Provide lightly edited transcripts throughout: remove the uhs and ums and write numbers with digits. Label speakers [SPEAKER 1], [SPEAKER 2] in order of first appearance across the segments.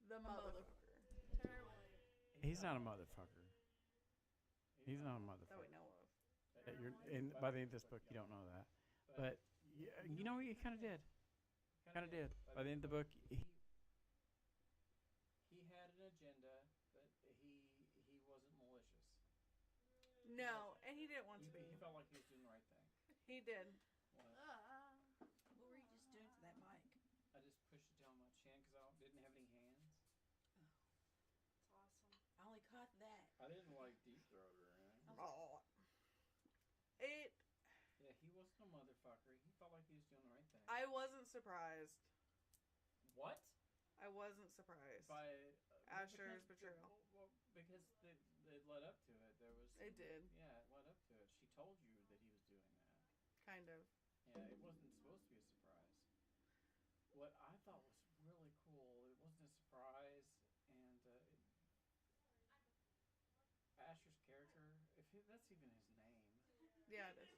[SPEAKER 1] The motherfucker.
[SPEAKER 2] Terrible.
[SPEAKER 3] He's not a motherfucker. He's not a motherfucker.
[SPEAKER 1] That we know of.
[SPEAKER 3] By the end of this book, you don't know that. But, you know, he kind of did. Kind of did. By the end of the book,
[SPEAKER 4] he had an agenda, but he wasn't malicious.
[SPEAKER 1] No, and he didn't want to
[SPEAKER 4] He
[SPEAKER 1] be.
[SPEAKER 4] felt like he was doing the right thing.
[SPEAKER 1] He did.
[SPEAKER 2] What were you just doing to that mic?
[SPEAKER 4] I just pushed it down my chin because I didn't have any hands.
[SPEAKER 2] It's awesome. I only caught that.
[SPEAKER 4] I didn't like deep throat or anything.
[SPEAKER 1] Oh.
[SPEAKER 4] Yeah, he wasn't a motherfucker. He felt like he was doing the right thing.
[SPEAKER 1] I wasn't surprised.
[SPEAKER 4] What?
[SPEAKER 1] I wasn't surprised.
[SPEAKER 4] By
[SPEAKER 1] Asher's betrayal.
[SPEAKER 4] Well, because they led up to it. There was.
[SPEAKER 1] It did.
[SPEAKER 4] Yeah, it led up to it. She told you that he was doing that.
[SPEAKER 1] Kind of.
[SPEAKER 4] Yeah, it wasn't supposed to be a surprise. What I thought was really cool, it wasn't a surprise, and Asher's character, that's even his name.
[SPEAKER 1] Yeah, it is.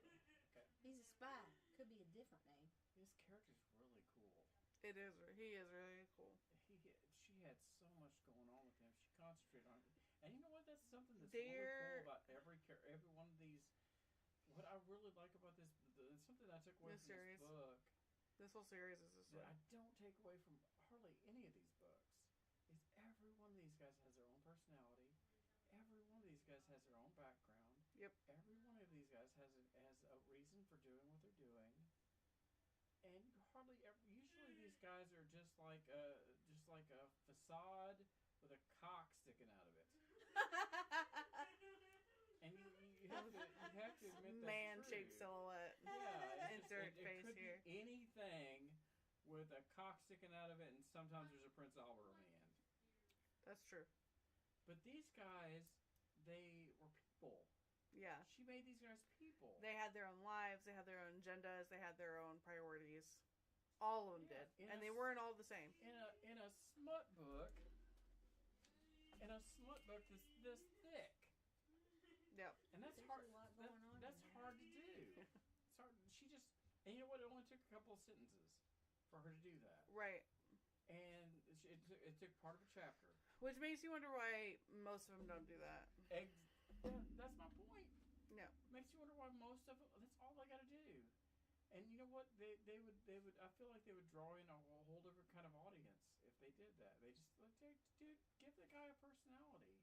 [SPEAKER 4] Okay.
[SPEAKER 2] He's a spy. Could be a different name.
[SPEAKER 4] His character's really cool.
[SPEAKER 1] It is. He is really cool.
[SPEAKER 4] She had so much going on with him. She concentrated on it. And you know what? That's something that's
[SPEAKER 1] They're-
[SPEAKER 4] really cool about every one of these. What I really like about this, something I took away
[SPEAKER 1] This
[SPEAKER 4] from
[SPEAKER 1] series.
[SPEAKER 4] this book,
[SPEAKER 1] This whole series is this
[SPEAKER 4] that I
[SPEAKER 1] way.
[SPEAKER 4] don't take away from hardly any of these books, is every one of these guys has their own personality. Every one of these guys has their own background.
[SPEAKER 1] Yep.
[SPEAKER 4] Every one of these guys has a reason for doing what they're doing. And usually these guys are just like a facade with a cock sticking out of it. And you have to admit that's
[SPEAKER 1] Man-shaped
[SPEAKER 4] true.
[SPEAKER 1] silhouette.
[SPEAKER 4] Yeah,
[SPEAKER 1] Insert face
[SPEAKER 4] could
[SPEAKER 1] here.
[SPEAKER 4] Be anything with a cock sticking out of it, and sometimes there's a Prince Albert on the end.
[SPEAKER 1] That's true.
[SPEAKER 4] But these guys, they were people.
[SPEAKER 1] Yeah.
[SPEAKER 4] She made these guys people.
[SPEAKER 1] They had their own lives. They had their own agendas. They had their own priorities. All of them did. And they weren't all the same.
[SPEAKER 4] In a smut book. In a smut book that's this thick.
[SPEAKER 1] Yep.
[SPEAKER 4] And that's
[SPEAKER 2] There's
[SPEAKER 4] hard.
[SPEAKER 2] a lot going on
[SPEAKER 4] That's
[SPEAKER 2] in there.
[SPEAKER 4] hard to do. It's hard. She just. And you know what? It only took a couple of sentences for her to do that.
[SPEAKER 1] Right.
[SPEAKER 4] And it took part of a chapter.
[SPEAKER 1] Which makes you wonder why most of them don't do that.
[SPEAKER 4] That's my point.
[SPEAKER 1] No.
[SPEAKER 4] Makes you wonder why most of them. That's all they got to do. And you know what? They would. I feel like they would draw in a whole different kind of audience if they did that. They just dude, give the guy a personality.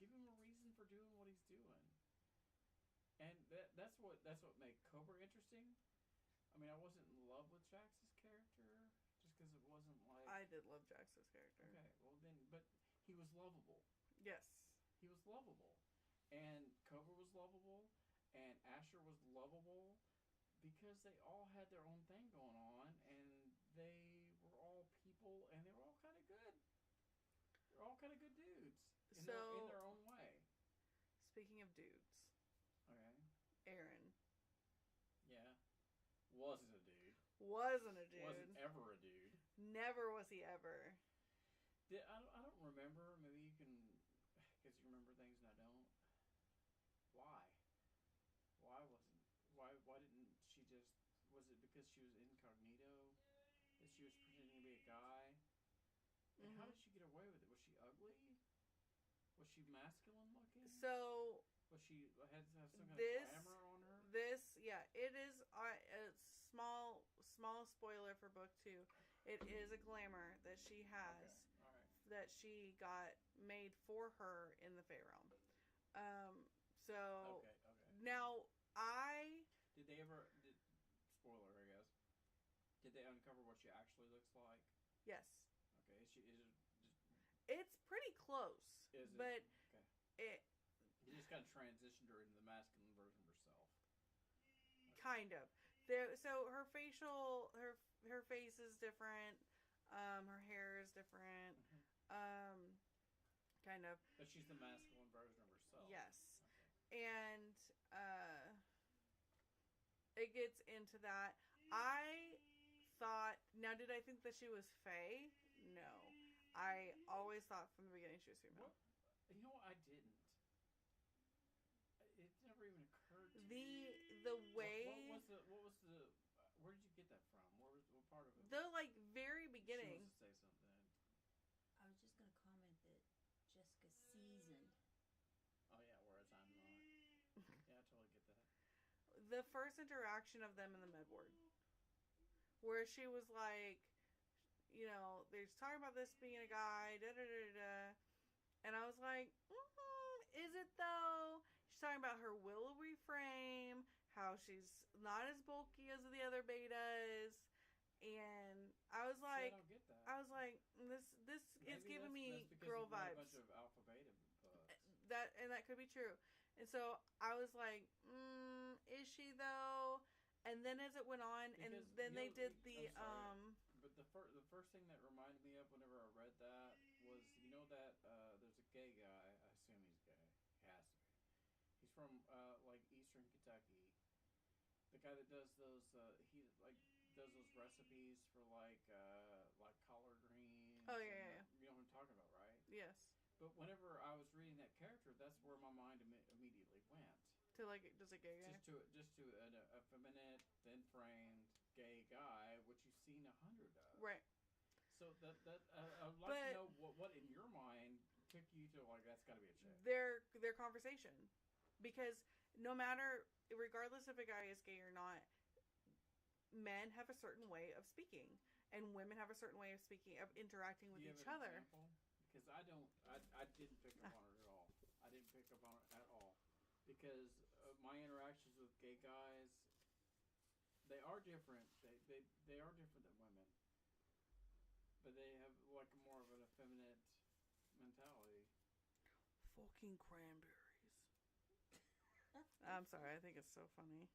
[SPEAKER 4] Give him a reason for doing what he's doing. And that's what made Cobra interesting. I mean, I wasn't in love with Jax's character just because it wasn't like.
[SPEAKER 1] I did love Jax's character.
[SPEAKER 4] Okay, well then, but he was lovable.
[SPEAKER 1] Yes.
[SPEAKER 4] He was lovable. And Cobra was lovable, and Asher was lovable, because they all had their own thing going on, and they were all people, and they were all kind of good. They're all kind of good dudes in their own way.
[SPEAKER 1] Speaking of dudes,
[SPEAKER 4] Okay.
[SPEAKER 1] Aaron
[SPEAKER 4] Yeah. Wasn't a dude.
[SPEAKER 1] wasn't a dude.
[SPEAKER 4] Wasn't ever a dude.
[SPEAKER 1] Never was he ever.
[SPEAKER 4] I don't remember. Maybe you can, because you remember things and I don't. Why? Why didn't she just? Was it because she was incognito? That she was pretending to be a guy? And how did she get away with it? Was she ugly? Was she masculine looking?
[SPEAKER 1] So
[SPEAKER 4] Was she had some kind of
[SPEAKER 1] this
[SPEAKER 4] glamour on her?
[SPEAKER 1] it is a small spoiler for book 2. It is a glamour that she has.
[SPEAKER 4] Okay. All right.
[SPEAKER 1] That she got made for her in the Fey Realm. So
[SPEAKER 4] Okay.
[SPEAKER 1] now
[SPEAKER 4] Did they ever? Spoiler, I guess. Did they uncover what she actually looks like?
[SPEAKER 1] yes,
[SPEAKER 4] Okay. Is it just?
[SPEAKER 1] it's pretty close.
[SPEAKER 4] Is it?
[SPEAKER 1] But
[SPEAKER 4] Okay. You just kind of transitioned her into the masculine version of herself.
[SPEAKER 1] Kind of. So her her face is different. Her hair is different. Kind of.
[SPEAKER 4] But she's the masculine version of herself.
[SPEAKER 1] Yes.
[SPEAKER 4] Okay.
[SPEAKER 1] And it gets into that. I thought. Now, did I think that she was Fae? No. I always thought from the beginning she was female.
[SPEAKER 4] What? You know what? I didn't. It never even occurred to me.
[SPEAKER 1] The way
[SPEAKER 4] What was the? Where did you get that from? What part of it?
[SPEAKER 1] the very
[SPEAKER 4] She
[SPEAKER 1] beginning.
[SPEAKER 4] wants to say something.
[SPEAKER 2] I was just going to
[SPEAKER 1] the first interaction of them in the med ward, where she was like, you know, they're just talking about this being a guy, da da da da, and I was like, is it though? She's talking about her willowy frame, how she's not as bulky as the other betas, and I was like,
[SPEAKER 4] I don't get that.
[SPEAKER 1] I was like, this is giving me
[SPEAKER 4] that's
[SPEAKER 1] girl
[SPEAKER 4] you've read
[SPEAKER 1] vibes.
[SPEAKER 4] a bunch of alpha beta books.
[SPEAKER 1] That could be true. And so I was like, is she though? And then as it went on,
[SPEAKER 4] Because,
[SPEAKER 1] and then they did the
[SPEAKER 4] But the first thing that reminded me of whenever I read that was, you know that there's a gay guy. I assume he's gay. He has to be. He's from like Eastern Kentucky. The guy that does those he like does those recipes for like collard greens.
[SPEAKER 1] Oh yeah.
[SPEAKER 4] You know what I'm talking about, right?
[SPEAKER 1] Yes.
[SPEAKER 4] But whenever I was reading that character, that's where my mind immediately went.
[SPEAKER 1] To like just a gay guy.
[SPEAKER 4] Just to an effeminate, thin-framed gay guy, which you've seen 100 of.
[SPEAKER 1] Right.
[SPEAKER 4] So I'd like to know what in your mind took you to like that's got to be a chick.
[SPEAKER 1] Their conversation, because no matter, regardless if a guy is gay or not, men have a certain way of speaking, and women have a certain way of speaking, of interacting with each other.
[SPEAKER 4] Example? Because I didn't pick up on it at all. I didn't pick up on it at all. Because my interactions with gay guys, they are different. They are different than women. But they have like more of an effeminate mentality.
[SPEAKER 1] Fucking cranberries. I'm sorry, I think it's so funny.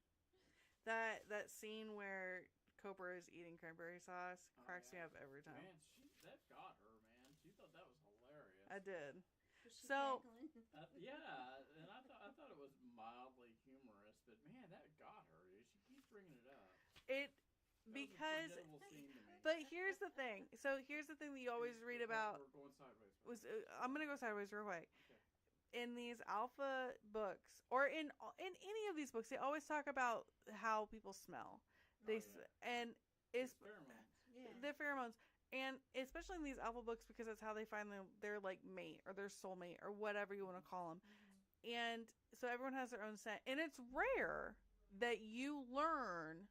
[SPEAKER 1] That scene where Cobra is eating cranberry sauce cracks me up every time.
[SPEAKER 4] Man, that got her, man. She thought that was hilarious.
[SPEAKER 1] I did.
[SPEAKER 2] So
[SPEAKER 4] yeah, and I thought it was mildly humorous, but man, that got her. Dude. She keeps bringing it up.
[SPEAKER 1] Because,
[SPEAKER 4] scene to me.
[SPEAKER 1] but here's the thing. So here's the thing that you always read about.
[SPEAKER 4] We're going sideways.
[SPEAKER 1] I'm gonna go sideways real quick.
[SPEAKER 4] Okay.
[SPEAKER 1] In these alpha books, or in any of these books, they always talk about how people smell. And it's the pheromones. And especially in these alpha books, because that's how they find their like mate or their soulmate or whatever you want to call them. And so everyone has their own scent, and it's rare that you learn,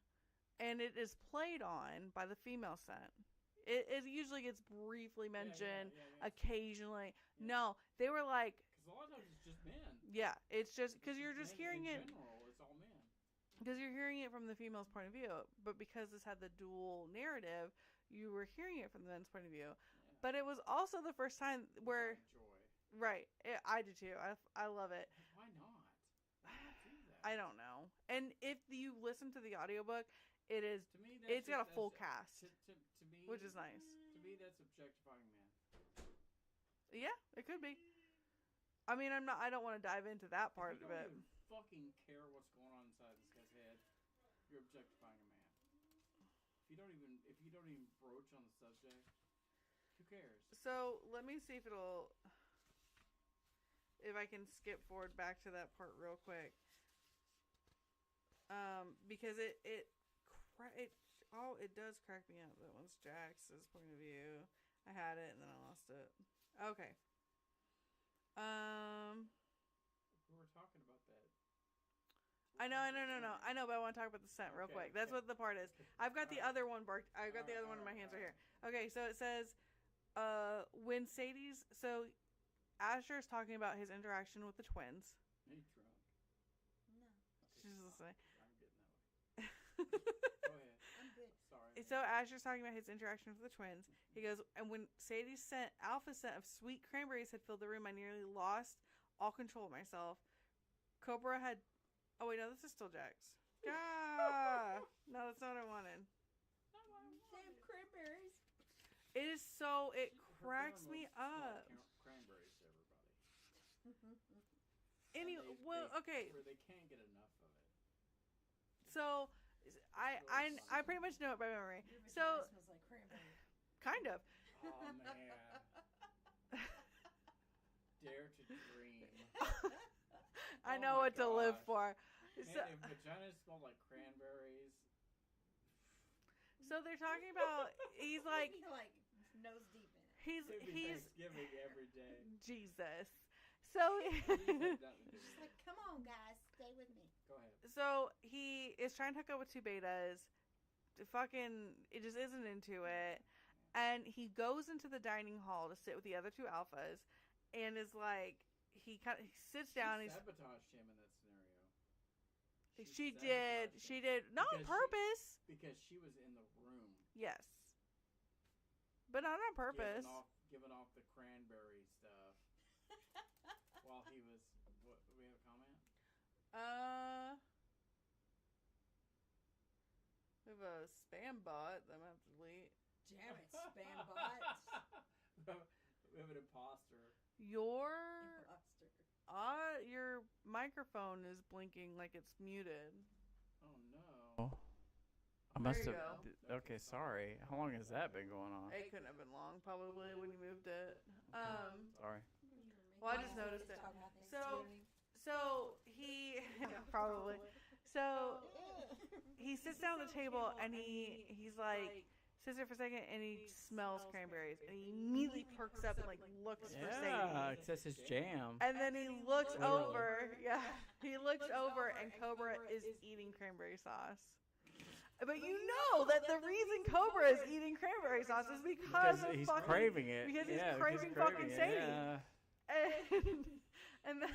[SPEAKER 1] and it is played on by the female scent. It usually gets briefly mentioned, occasionally. Yeah. No, they were like,
[SPEAKER 4] because a lot of times it's just men.
[SPEAKER 1] Yeah, it's just because you're just hearing it.
[SPEAKER 4] In general, it's all men.
[SPEAKER 1] Because you're hearing it from the female's point of view, but because this had the dual narrative, you were hearing it from the men's point of view. Yeah. But it was also the first time where...
[SPEAKER 4] Joy.
[SPEAKER 1] Right. I do too. I love it.
[SPEAKER 4] Why not? Why not do that?
[SPEAKER 1] I don't know. And if you listen to the audiobook, it is...
[SPEAKER 4] To me,
[SPEAKER 1] it's got a full cast.
[SPEAKER 4] To me,
[SPEAKER 1] which is nice.
[SPEAKER 4] To me, that's objectifying men.
[SPEAKER 1] Yeah, it could be. I mean, I don't want to dive into that part of it.
[SPEAKER 4] If you don't fucking care what's going on inside this guy's head, you're objectifying a man. If you don't even broach on the subject, who cares?
[SPEAKER 1] So let me see if I can skip forward back to that part real quick. Because it does crack me up. That one's Jax's point of view. I had it and then I lost it. Okay.
[SPEAKER 4] We were talking about that.
[SPEAKER 1] I know, but I want to talk about the scent real quick. That's what the part is. I've got the other one I've got the other one in my hands right here. Okay, so it says, when Sadie's... So, Asher is talking about his interaction with the twins.
[SPEAKER 4] Are you drunk?
[SPEAKER 2] No.
[SPEAKER 1] She's listening.
[SPEAKER 4] I'm getting that way. Go ahead.
[SPEAKER 2] I'm good.
[SPEAKER 4] Sorry.
[SPEAKER 1] So, Asher's talking about his interaction with the twins. He goes, and when Sadie's alpha scent of sweet cranberries had filled the room, I nearly lost all control of myself. Cobra had... Oh, wait, no, this is still Jax. Ah! No, that's not what I wanted.
[SPEAKER 2] Damn cranberries.
[SPEAKER 1] It is so... It cracks me up.
[SPEAKER 4] Cranberries to everybody.
[SPEAKER 1] Okay.
[SPEAKER 4] Where they can't get enough of it.
[SPEAKER 1] So, I pretty much know it by memory.
[SPEAKER 2] Your
[SPEAKER 1] So...
[SPEAKER 2] smells like cranberry.
[SPEAKER 1] Kind of.
[SPEAKER 4] Oh, man. Dare to dream.
[SPEAKER 1] I know what to live for.
[SPEAKER 4] Man,
[SPEAKER 1] So,
[SPEAKER 4] if vaginas smell like cranberries.
[SPEAKER 1] so they're talking about, he's like...
[SPEAKER 2] You'd be like nose deep in it.
[SPEAKER 1] He's
[SPEAKER 4] Thanksgiving every day.
[SPEAKER 1] Jesus. So
[SPEAKER 2] She's like, come on, guys, stay with me.
[SPEAKER 4] Go ahead.
[SPEAKER 1] So he is trying to hook up with 2 betas. It just isn't into it. And he goes into the dining hall to sit with the other 2 alphas, and is like, he sits down.
[SPEAKER 4] She
[SPEAKER 1] He's
[SPEAKER 4] sabotaged him in that scenario.
[SPEAKER 1] She did not on purpose.
[SPEAKER 4] Because she was in the room.
[SPEAKER 1] Yes, but not on purpose.
[SPEAKER 4] Giving off the cranberry stuff while he was. What? Do we have a comment?
[SPEAKER 1] We have a spam bot that I'm gonna have to delete.
[SPEAKER 2] Damn it, spam bot.
[SPEAKER 4] We have an imposter.
[SPEAKER 2] Imposter.
[SPEAKER 1] Your microphone is blinking like it's muted.
[SPEAKER 4] Oh no.
[SPEAKER 3] I must
[SPEAKER 1] There you
[SPEAKER 3] have. Okay, sorry. How long has that been going on?
[SPEAKER 1] It couldn't have been long, probably, when you moved it.
[SPEAKER 3] Sorry.
[SPEAKER 1] Well, I just noticed it. So he probably. So he sits down at the table and he's like, sits there for a second and he smells cranberries and he immediately perks up and like looks for Sadie.
[SPEAKER 3] Yeah, that's his jam.
[SPEAKER 1] And then he looks
[SPEAKER 3] Literally.
[SPEAKER 1] over. Yeah, he looks over and Cobra is eating cranberry sauce. But you know that the reason Cobra is eating cranberry sauce is because of
[SPEAKER 3] he's
[SPEAKER 1] fucking,
[SPEAKER 3] craving it.
[SPEAKER 1] Because he's
[SPEAKER 3] Yeah,
[SPEAKER 1] craving
[SPEAKER 3] he's
[SPEAKER 1] fucking
[SPEAKER 3] it,
[SPEAKER 1] Sadie.
[SPEAKER 3] yeah.
[SPEAKER 1] And then,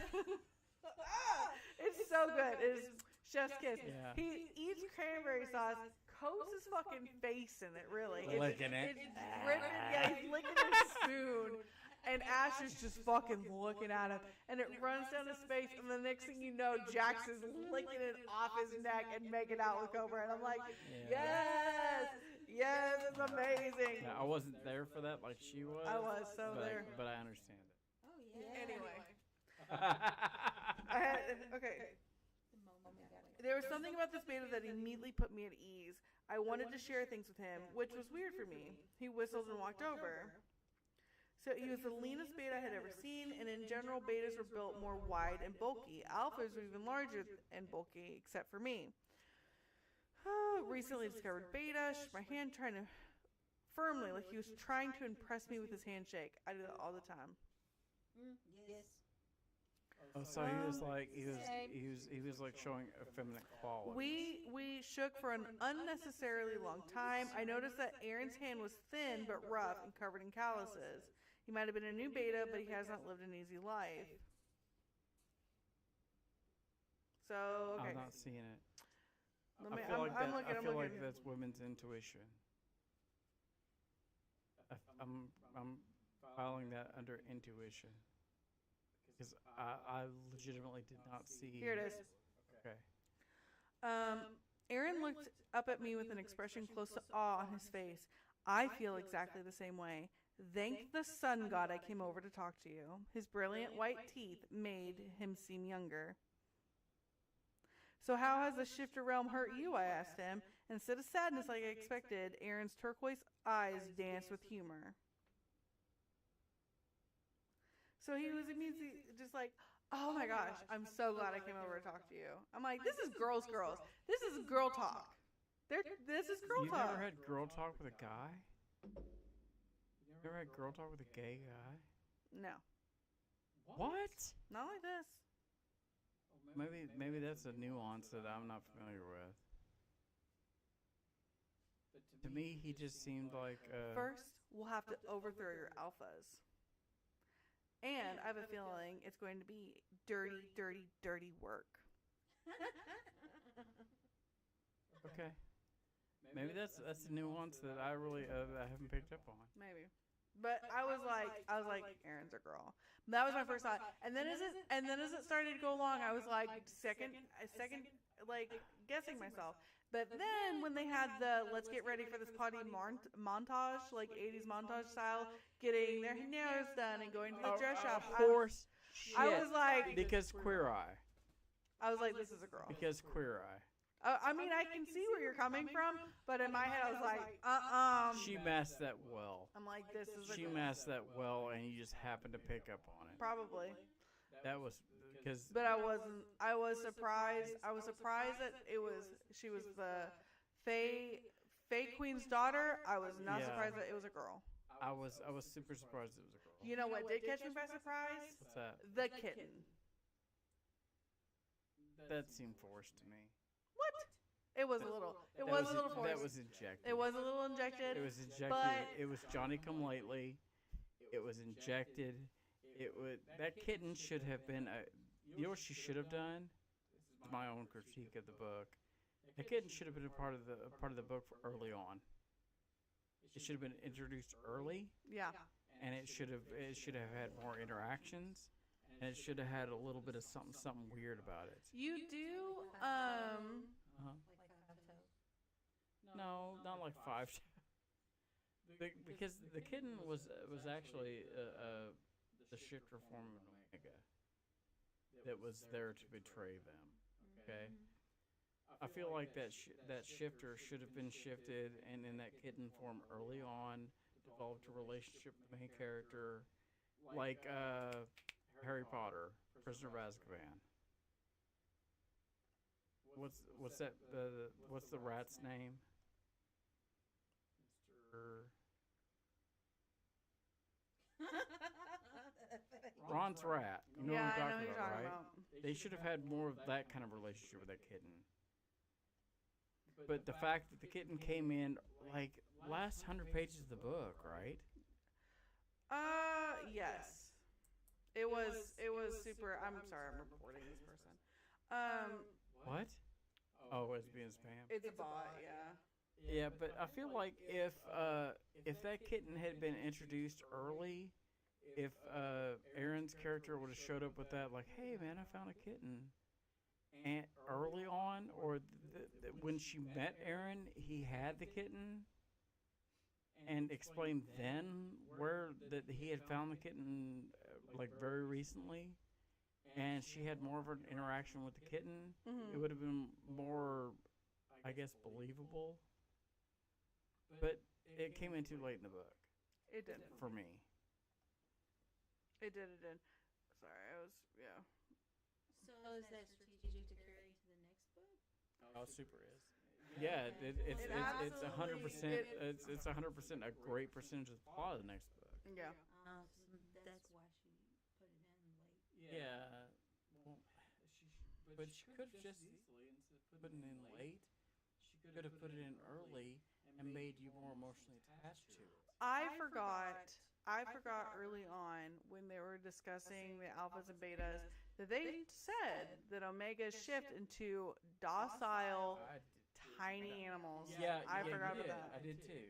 [SPEAKER 1] it's so good. It's chef's kiss.
[SPEAKER 3] Yeah.
[SPEAKER 1] He eats cranberry sauce, coats his fucking face in it. Really,
[SPEAKER 3] Licking it.
[SPEAKER 1] It's dripping. Yeah, he's licking his spoon. And Ash is just fucking looking at him, and it runs down his face, and the next thing you know, Jax is licking it off his neck and making out with Cobra, and I'm like, yes, it's amazing.
[SPEAKER 3] Yeah, I wasn't there for that like she was.
[SPEAKER 1] I was so there.
[SPEAKER 3] But I understand it.
[SPEAKER 2] Oh, yeah.
[SPEAKER 1] Anyway. Okay.
[SPEAKER 2] The moment we got it.
[SPEAKER 1] There was something about this beta that immediately put me at ease. I wanted to share things with him, which was weird for me. He whistled and walked over. So he was the leanest beta I had ever seen, and in general, betas were built more wide and bulky. Alphas were even larger and bulky, except for me. Recently discovered beta, shook my hand, trying to firmly, like he was trying to impress me with his handshake. I do that all the time.
[SPEAKER 2] Yes.
[SPEAKER 3] Oh, so he was like showing effeminate quality.
[SPEAKER 1] We shook for an unnecessarily long time. I noticed that Aaron's hand was thin but rough and covered in calluses. He might have been a new beta, but he has not lived an easy life. So, okay.
[SPEAKER 3] I'm not seeing it.
[SPEAKER 1] Let me-
[SPEAKER 3] I feel
[SPEAKER 1] I'm
[SPEAKER 3] like
[SPEAKER 1] looking.
[SPEAKER 3] that's women's intuition. I'm filing that under intuition because I legitimately did not see.
[SPEAKER 1] Here it is.
[SPEAKER 3] Okay.
[SPEAKER 1] Aaron looked up at me with an expression close to awe on his face. I feel exactly the same way. Thank the sun god I came over to talk to you. His brilliant white teeth made him seem younger. So how has the shifter realm hurt you? I asked him. Instead of sadness like I expected, Aaron's turquoise eyes danced with humor. So he was immediately just like, oh my gosh, I'm so glad I came over to talk to you. I'm like, this is girls. This is girl talk. This is girl
[SPEAKER 3] You've
[SPEAKER 1] talk.
[SPEAKER 3] never had girl talk with a guy? You ever had girl talk with a gay guy?
[SPEAKER 1] No,
[SPEAKER 3] What?
[SPEAKER 1] not like this.
[SPEAKER 3] Maybe that's a nuance that I'm not familiar with. To me, he just seemed like.
[SPEAKER 1] First, we'll have to overthrow your alphas. And I have a feeling it's going to be dirty, dirty, dirty work.
[SPEAKER 3] Okay. Maybe that's a nuance that I really I haven't picked up on.
[SPEAKER 1] Maybe. But I was like, Aaron's a girl. That was my first thought. And then as it started to go along, I was like, second, like guessing myself. But then when they had the let's get ready for this potty montage, like 80s montage style, getting their nails done and going to the dress shop,
[SPEAKER 3] Horse shit.
[SPEAKER 1] I was like,
[SPEAKER 3] Because Queer Eye.
[SPEAKER 1] I was like, this is a girl.
[SPEAKER 3] Because Queer Eye.
[SPEAKER 1] I mean, I can see where you're coming from, but in my head, I was like,
[SPEAKER 3] She masked that well.
[SPEAKER 1] I'm like, this is a
[SPEAKER 3] She
[SPEAKER 1] girl.
[SPEAKER 3] masked that well, and you just happened to pick up on it.
[SPEAKER 1] Probably.
[SPEAKER 3] That was because.
[SPEAKER 1] But I wasn't. I was surprised. I was surprised that she was the Fae Queen's daughter. I was not
[SPEAKER 3] Yeah.
[SPEAKER 1] surprised that it was a girl.
[SPEAKER 3] I was super surprised it was a girl.
[SPEAKER 1] You know what did catch me by surprise?
[SPEAKER 3] What's that?
[SPEAKER 1] The kitten.
[SPEAKER 3] That seemed forced to me.
[SPEAKER 1] What? It was a little. It was a little forced.
[SPEAKER 3] That was injected.
[SPEAKER 1] It was a little injected.
[SPEAKER 3] It was injected.
[SPEAKER 1] But
[SPEAKER 3] It was Johnny Come Lately. It was injected. It would. That kitten should have been a. You know what she should have done? This is my own critique of the book. The kitten should have been a part of the book early on. It should have been introduced early,
[SPEAKER 1] yeah.
[SPEAKER 3] and it should have had more interactions, and it should have had a little bit of something weird about it.
[SPEAKER 1] You do.
[SPEAKER 3] Uh-huh. No, not like 5. Because the kitten was actually the shifter form of Omega that was there to betray them. Okay. I feel like that shifter should have been shifted and in that kitten form early on, developed a relationship with the main character, like Harry Potter, Prisoner of Azkaban. What's that? What's the rat's name? Ron's rat. You know
[SPEAKER 1] Yeah,
[SPEAKER 3] what
[SPEAKER 1] I
[SPEAKER 3] I'm
[SPEAKER 1] know
[SPEAKER 3] talking
[SPEAKER 1] who you're
[SPEAKER 3] about,
[SPEAKER 1] talking
[SPEAKER 3] right?
[SPEAKER 1] about.
[SPEAKER 3] They should have had more of that kind of relationship with that kitten. But the fact that the kitten came in like last 100 pages of the book, right?
[SPEAKER 1] Yes. It was super. I'm sorry, I'm reporting this person.
[SPEAKER 3] What? Oh, it's being spam.
[SPEAKER 1] It's a bot. Yeah.
[SPEAKER 3] Yeah, but I feel like if that kitten had been introduced early, if Aaron's character would have showed up with that, like, hey man, I found a kitten, and early on, or when she met Aaron, he had the kitten, and explained then where that he had found the kitten, like very recently, and she had more of an interaction with the kitten,
[SPEAKER 1] Mm-hmm.
[SPEAKER 3] it would have been more, I guess, believable. But it came in too late in the book.
[SPEAKER 1] It did.
[SPEAKER 3] For me.
[SPEAKER 1] It did. Sorry, I was. Yeah.
[SPEAKER 2] So is that strategic to carry to the next book?
[SPEAKER 3] Oh, super is. Yeah, it's 100%. It's 100% a great percentage of the plot of the next book.
[SPEAKER 1] Yeah.
[SPEAKER 2] So that's why she put it in late.
[SPEAKER 3] Yeah. Well, but she could have just easily, instead of putting it in late, she could have put it in early and made you more emotionally attached to it.
[SPEAKER 1] I forgot early on when they were discussing the alphas and betas that they said that Omegas shift into docile, tiny animals.
[SPEAKER 3] Yeah,
[SPEAKER 1] I forgot about that.
[SPEAKER 3] I did too.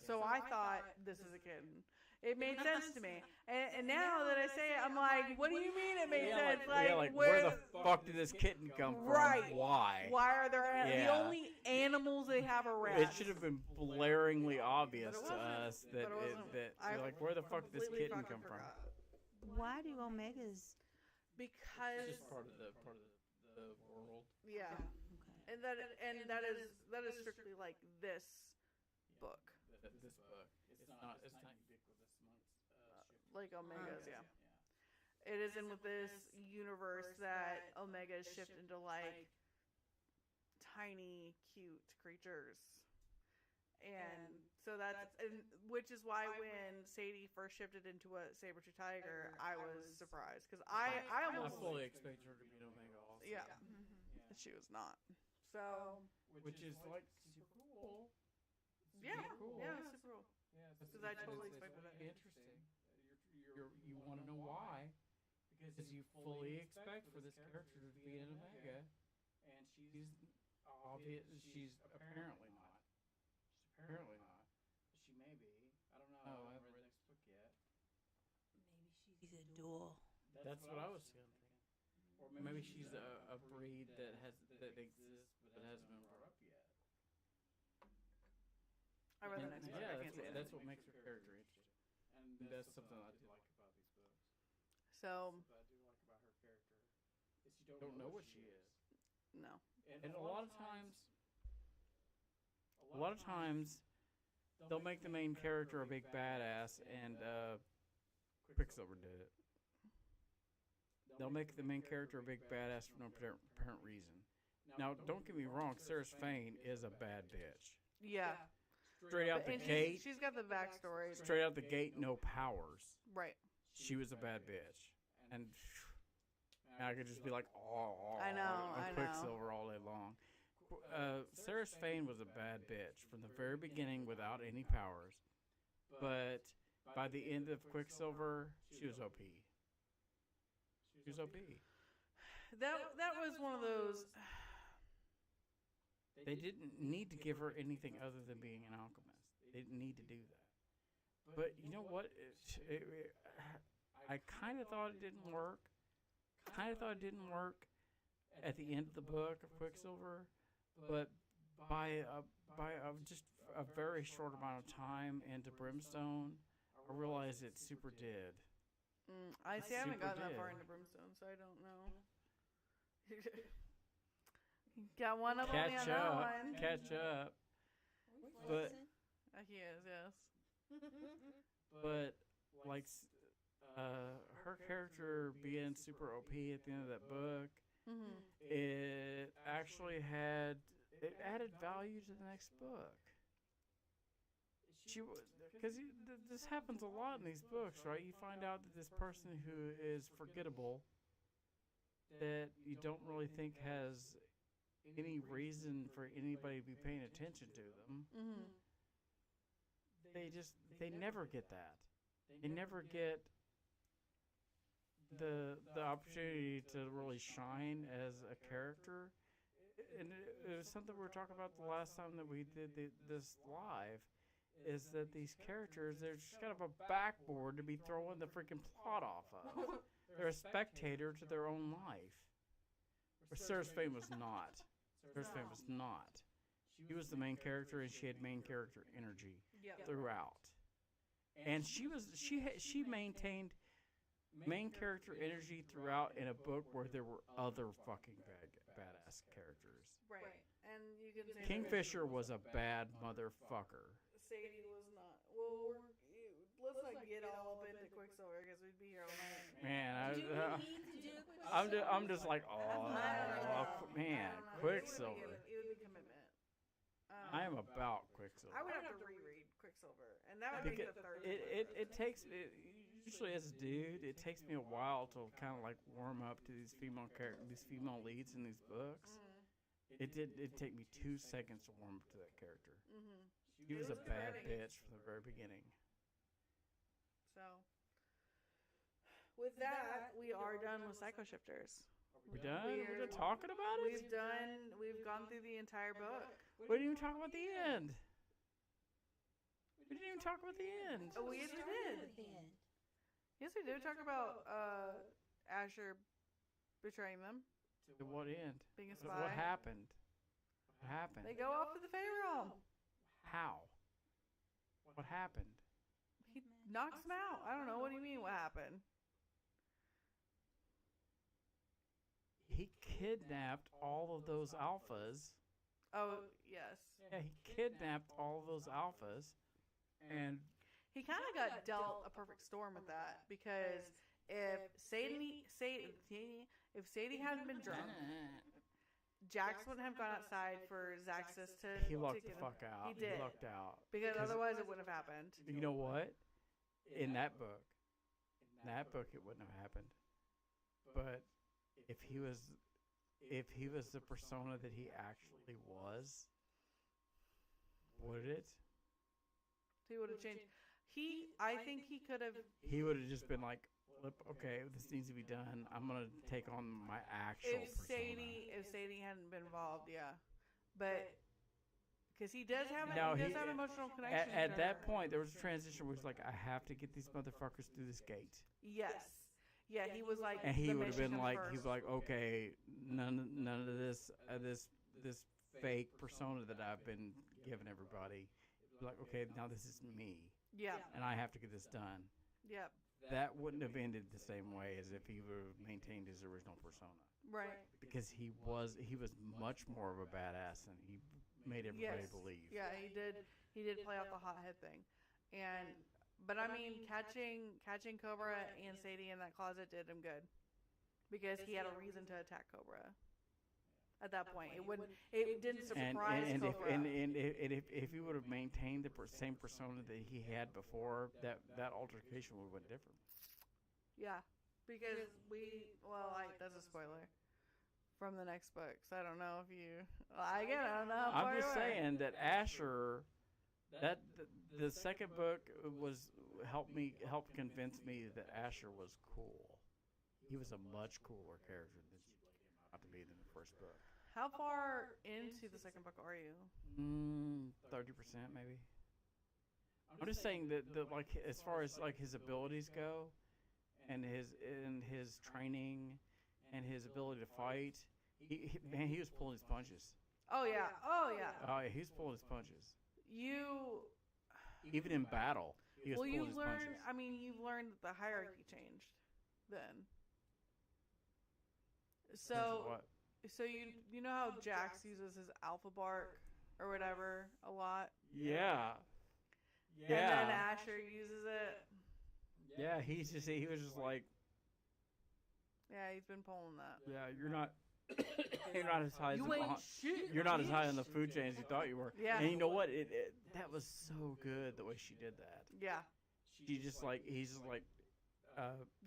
[SPEAKER 1] So I thought this is a kitten. It made sense to me. And now that I say it, I'm like, what do you mean it made sense?
[SPEAKER 3] Like where the fuck did this kitten come from?
[SPEAKER 1] Right.
[SPEAKER 3] Why?
[SPEAKER 1] Why are there
[SPEAKER 3] Yeah.
[SPEAKER 1] the only animals they have are rats?
[SPEAKER 3] It should have been blaringly obvious to us that
[SPEAKER 1] But it wasn't.
[SPEAKER 3] that like where the fuck did this
[SPEAKER 1] Completely
[SPEAKER 3] kitten
[SPEAKER 1] fucking
[SPEAKER 3] come from?
[SPEAKER 1] forgot.
[SPEAKER 2] Why do Omegas?
[SPEAKER 1] Because
[SPEAKER 3] It's just part of the world.
[SPEAKER 1] yeah,
[SPEAKER 2] Okay.
[SPEAKER 1] and that is strictly like this book,
[SPEAKER 3] This book. It's not ubiquitous amongst
[SPEAKER 1] like Omegas. Yeah. It is in with this universe that Omegas shift into like tiny, cute creatures, and so which is why when Sadie first shifted into a saber-tooth tiger, I was surprised because I
[SPEAKER 3] I
[SPEAKER 1] almost
[SPEAKER 3] fully expected her to be an Omega also.
[SPEAKER 1] yeah,
[SPEAKER 2] Mm-hmm.
[SPEAKER 1] she was not. So
[SPEAKER 3] Which is like super cool.
[SPEAKER 1] yeah,
[SPEAKER 3] Super cool.
[SPEAKER 1] yeah, super cool.
[SPEAKER 3] Yeah,
[SPEAKER 1] Because I totally expected that.
[SPEAKER 3] Interesting. You want to know why? Because you fully expect for this character to be an Omega, and she's obvious. She's apparently not. She's apparently not. She may be. I don't know. I haven't read the next book yet.
[SPEAKER 2] Maybe she's a dual.
[SPEAKER 3] That's what I was thinking. Or maybe she's a breed that exists but hasn't been brought up yet.
[SPEAKER 1] I read the next book. I can't say
[SPEAKER 3] that's
[SPEAKER 1] anything.
[SPEAKER 3] what makes her character interesting, and that's something I do like about these books.
[SPEAKER 1] So
[SPEAKER 3] What I do like about her character is you don't know what she is,
[SPEAKER 1] no,
[SPEAKER 3] and a lot of times they'll make the main character a big badass, and Quicksilver did it. They'll make the main character a big badass for no apparent reason. Now, don't get me wrong, Sarah Fane is a bad bitch.
[SPEAKER 1] yeah,
[SPEAKER 3] straight out the
[SPEAKER 1] And
[SPEAKER 3] gate.
[SPEAKER 1] she's got the backstory.
[SPEAKER 3] Straight out the gate, no powers.
[SPEAKER 1] Right.
[SPEAKER 3] She was a bad bitch, and I could just be like, oh,
[SPEAKER 1] I know,
[SPEAKER 3] on
[SPEAKER 1] I know.
[SPEAKER 3] Quicksilver all day long. Sarah Swain was a bad bitch from the very beginning without any powers, but by the end of Quicksilver, she was OP. She was OP.
[SPEAKER 1] That was one of those.
[SPEAKER 3] They didn't need to give her anything other than being an alchemist. They didn't need to do that. But you know what? I kind of thought it didn't work. At the end of the book of Quicksilver, but by just a very short amount of time into Brimstone, I realized it super did.
[SPEAKER 1] I haven't gotten that far
[SPEAKER 3] did.
[SPEAKER 1] into Brimstone, so I don't know. Got one up on me on
[SPEAKER 3] Catch
[SPEAKER 1] that
[SPEAKER 3] up,
[SPEAKER 1] one.
[SPEAKER 3] catch up. But
[SPEAKER 1] He is, yes.
[SPEAKER 3] but like her character being super OP at the end of that book,
[SPEAKER 1] Mm-hmm.
[SPEAKER 3] it actually added value to the next book. Because this happens a lot in these books, right? You find out that this person who is forgettable, that you don't really think has any reason for anybody to be paying attention to them.
[SPEAKER 1] Mm-hmm.
[SPEAKER 3] They never get that. They never get the opportunity to really shine as a character. And it was something we were talking about the last time that we did this live, is that these characters, they're just kind of a backboard to be throwing the freaking plot off of. They're a spectator to their own life. Where Sarah Swain was not. Sarah Swain was not. She was the main character, and she had main character energy throughout. And she maintained main character energy throughout in a book where there were other fucking badass characters.
[SPEAKER 1] Right. And you can say
[SPEAKER 3] Kingfisher was a bad motherfucker.
[SPEAKER 1] Sadie was not. Well, let's not get all up into Quicksilver because we'd be here all night.
[SPEAKER 3] Man,
[SPEAKER 2] Do we need to do it?
[SPEAKER 3] I'm just like, oh, man,
[SPEAKER 1] I don't know.
[SPEAKER 3] Quicksilver.
[SPEAKER 1] It would be commitment.
[SPEAKER 3] I am about Quicksilver.
[SPEAKER 1] I would have to reread Quicksilver, and that would be the third.
[SPEAKER 3] Usually as a dude, it takes me a while to kind of like warm up to these female leads in these books.
[SPEAKER 1] Mm-hmm.
[SPEAKER 3] It'd take me 2 seconds to warm up to that character.
[SPEAKER 1] Mm-hmm.
[SPEAKER 3] She was a bad bitch from the very beginning.
[SPEAKER 1] So, with that, we are done with Psycho Shifters.
[SPEAKER 3] We done? We're done talking about it?
[SPEAKER 1] We've gone through the entire book.
[SPEAKER 3] We didn't even talk about the end. We didn't even talk about the end.
[SPEAKER 1] Oh, yes, we did. Yes, we did talk about Asher betraying them.
[SPEAKER 3] To what end?
[SPEAKER 1] Being a spy.
[SPEAKER 3] What happened? What happened?
[SPEAKER 1] They go off to the Fey realm.
[SPEAKER 3] How? What happened?
[SPEAKER 1] He knocks them out. I don't know. What do you mean? What happened?
[SPEAKER 3] He kidnapped all of those alphas.
[SPEAKER 1] Oh, yes.
[SPEAKER 3] Yeah, he kidnapped all of those alphas, and
[SPEAKER 1] He kind of got dealt a perfect storm with that because if Sadie hadn't been drunk, Jax wouldn't have gone outside for Zaxxas to.
[SPEAKER 3] he lucked
[SPEAKER 1] to
[SPEAKER 3] the
[SPEAKER 1] get him.
[SPEAKER 3] fuck out.
[SPEAKER 1] He did
[SPEAKER 3] lucked out
[SPEAKER 1] because otherwise it wouldn't have happened.
[SPEAKER 3] You know what? In that book, it wouldn't have happened. But if he was the persona that he actually was, would it?
[SPEAKER 1] He would have changed. I think he could have.
[SPEAKER 3] He would have just been like, okay, this needs to be done. I'm gonna take on my actual persona.
[SPEAKER 1] If Sadie hadn't been involved, yeah, but because he does have
[SPEAKER 3] No,
[SPEAKER 1] he does have emotional connection.
[SPEAKER 3] At
[SPEAKER 1] to
[SPEAKER 3] that
[SPEAKER 1] her.
[SPEAKER 3] point, there was a transition where he's like, I have to get these motherfuckers through this gate.
[SPEAKER 1] Yes, yeah, he was like,
[SPEAKER 3] And he
[SPEAKER 1] the
[SPEAKER 3] would have been
[SPEAKER 1] mission
[SPEAKER 3] like,
[SPEAKER 1] first.
[SPEAKER 3] he was like, okay, none of this fake persona that I've been giving everybody. Like, okay, now this is me,
[SPEAKER 1] Yeah,
[SPEAKER 3] and I have to get this done.
[SPEAKER 1] yep,
[SPEAKER 3] That wouldn't have ended the same way as if he would have maintained his original persona,
[SPEAKER 1] right.
[SPEAKER 3] because he was much more of a badass than he made everybody
[SPEAKER 1] Yes.
[SPEAKER 3] believe.
[SPEAKER 1] Yeah, he did play off the hothead thing, but I mean, catching Cobra and Sadie in that closet did him good because he had a reason to attack Cobra. at that point. It didn't surprise
[SPEAKER 3] and
[SPEAKER 1] Cobra.
[SPEAKER 3] if he would have maintained the same persona that he had before, that altercation would have been different.
[SPEAKER 1] Yeah, because that's a spoiler from the next book. So I don't know if you. I don't know.
[SPEAKER 3] I'm just saying that Asher, that the second book helped convince me that Asher was cool. He was a much cooler character than she played him out to be than the first book.
[SPEAKER 1] How far into the second book are you?
[SPEAKER 3] 30% maybe. I'm just saying that like as far as like his abilities go, and his training, and his ability to fight, he was pulling his punches.
[SPEAKER 1] Oh yeah.
[SPEAKER 3] He was pulling his punches.
[SPEAKER 1] Even
[SPEAKER 3] in battle, he was pulling his punches.
[SPEAKER 1] I mean, you've learned that the hierarchy changed then. So you know how Jax uses his alpha bark or whatever a lot?
[SPEAKER 3] Yeah.
[SPEAKER 1] And then Asher uses it.
[SPEAKER 3] Yeah, he was just like,
[SPEAKER 1] yeah, he's been pulling that.
[SPEAKER 3] Yeah, you're not as high you're not as high on the food chain as you thought you were.
[SPEAKER 1] Yeah.
[SPEAKER 3] And you know what? That was so good the way she did that.
[SPEAKER 1] Yeah.
[SPEAKER 3] He's just like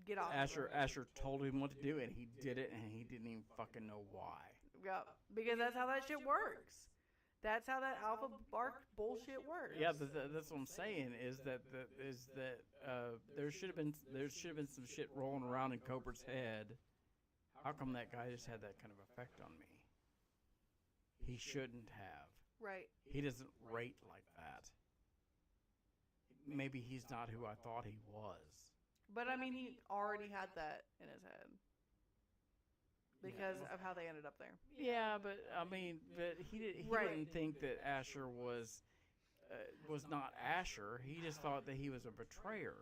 [SPEAKER 1] get off.
[SPEAKER 3] Asher told him what to do, and he did it, and he didn't even fucking know why.
[SPEAKER 1] Yeah, because that's how that shit works. That's how that alpha bark bullshit works.
[SPEAKER 3] Yeah, but that's what I'm saying is that there should have been some shit rolling around in Cobra's head. How come that guy just had that kind of effect on me? He shouldn't have.
[SPEAKER 1] Right.
[SPEAKER 3] He doesn't rate like that. Maybe he's not who I thought he was.
[SPEAKER 1] But I mean, he already had that in his head because of how they ended up there.
[SPEAKER 3] Yeah, but I mean, he didn't think that Asher was not Asher. He just thought that he was a betrayer.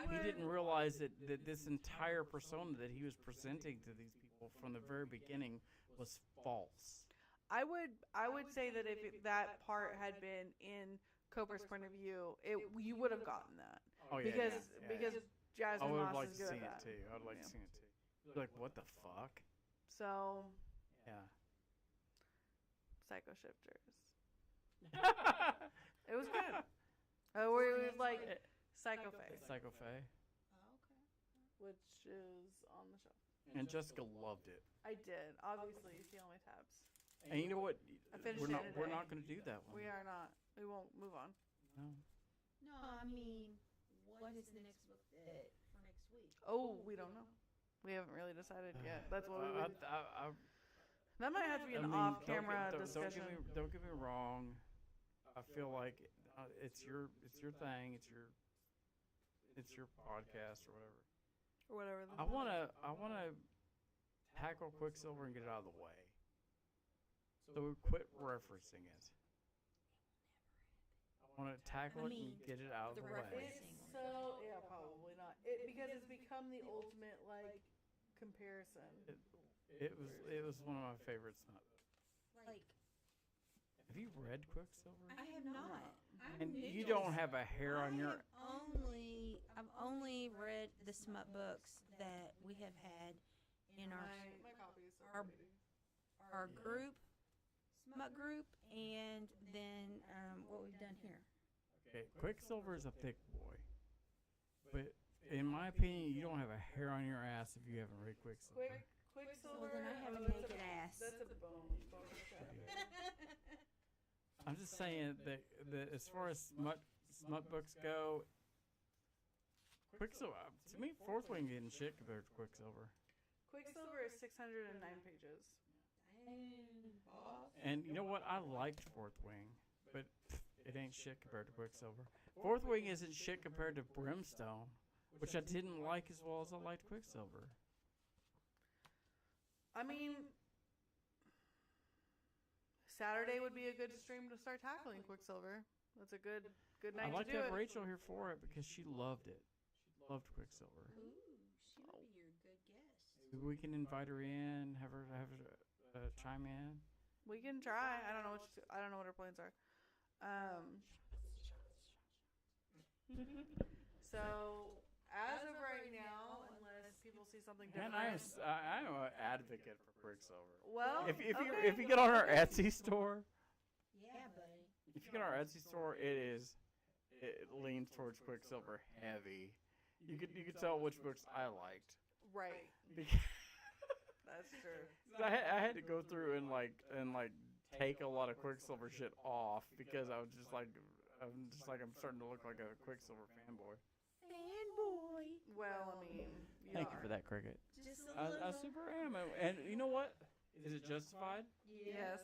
[SPEAKER 3] He didn't realize that this entire persona that he was presenting to these people from the very beginning was false.
[SPEAKER 1] I would say that if that part had been in Cobra's point of view, you would have gotten that.
[SPEAKER 3] Oh yeah,
[SPEAKER 1] because Jasmine Moss is good at that.
[SPEAKER 3] I would like to see it too. Like, what the fuck?
[SPEAKER 1] So.
[SPEAKER 3] Yeah.
[SPEAKER 1] Psycho Shifters. It was good. Where it was like Psycho Faye.
[SPEAKER 3] Psycho Faye.
[SPEAKER 2] Oh, okay.
[SPEAKER 1] Which is on the shelf.
[SPEAKER 3] And Jessica loved it.
[SPEAKER 1] I did. Obviously, you see all my tabs.
[SPEAKER 3] And you know what?
[SPEAKER 1] I finished
[SPEAKER 3] we're
[SPEAKER 1] today.
[SPEAKER 3] not going to do that one.
[SPEAKER 1] We are not. We won't move on.
[SPEAKER 3] No.
[SPEAKER 2] No, I mean, what is the next book for next week?
[SPEAKER 1] Oh, we don't know. We haven't really decided yet. That's what we would. That might have to be an off-camera discussion.
[SPEAKER 3] Don't get me wrong. I feel like it's your thing. It's your podcast or whatever.
[SPEAKER 1] Or whatever.
[SPEAKER 3] I wanna tackle Quicksilver and get it out of the way. So we quit referencing it. I want to tackle it and get it out of the way.
[SPEAKER 1] Probably not. Because it's become the ultimate comparison.
[SPEAKER 3] It was one of my favorites.
[SPEAKER 2] Like,
[SPEAKER 3] have you read Quicksilver?
[SPEAKER 2] I have not.
[SPEAKER 3] And you don't have a hair on your.
[SPEAKER 2] I've only read the smut books that we have had in
[SPEAKER 1] My copy is
[SPEAKER 2] our group, smut group, and then what we've done here.
[SPEAKER 3] Okay, Quicksilver is a thick boy, but in my opinion, you don't have a hair on your ass if you haven't read Quicksilver.
[SPEAKER 1] Quicksilver.
[SPEAKER 2] Well, then I have a naked ass.
[SPEAKER 1] That's a bone.
[SPEAKER 3] I'm just saying that as far as smut books go, Quicksilver, to me, Fourth Wing isn't shit compared to Quicksilver.
[SPEAKER 1] Quicksilver is 609 pages.
[SPEAKER 3] And you know what? I liked Fourth Wing, but it ain't shit compared to Quicksilver. Fourth Wing isn't shit compared to Brimstone, which I didn't like as well as I liked Quicksilver.
[SPEAKER 1] I mean, Saturday would be a good stream to start tackling Quicksilver. That's a good night
[SPEAKER 3] I like
[SPEAKER 1] to do
[SPEAKER 3] to have
[SPEAKER 1] it.
[SPEAKER 3] Rachel here for it because she loved it. She loved Quicksilver.
[SPEAKER 2] Ooh, she would be your good guest.
[SPEAKER 3] Maybe we can invite her in, have her chime in.
[SPEAKER 1] We can try. I don't know what her plans are. So as of right now, unless people see something
[SPEAKER 3] Man,
[SPEAKER 1] different.
[SPEAKER 3] I am an advocate for Quicksilver.
[SPEAKER 1] Well,
[SPEAKER 3] If you
[SPEAKER 1] okay.
[SPEAKER 3] if you get on our Etsy store,
[SPEAKER 2] Yeah, buddy.
[SPEAKER 3] if you get on our Etsy store, it leans towards Quicksilver heavy. You could tell which books I liked.
[SPEAKER 1] Right.
[SPEAKER 3] Because
[SPEAKER 1] That's true.
[SPEAKER 3] I had to go through and take a lot of Quicksilver shit off because I'm I'm starting to look like a Quicksilver fanboy.
[SPEAKER 2] Fanboy.
[SPEAKER 1] Well, I mean,
[SPEAKER 3] Thank you for that, Cricket.
[SPEAKER 2] Just a
[SPEAKER 3] I
[SPEAKER 2] little.
[SPEAKER 3] super am, and you know what? Is it justified?
[SPEAKER 1] Yes.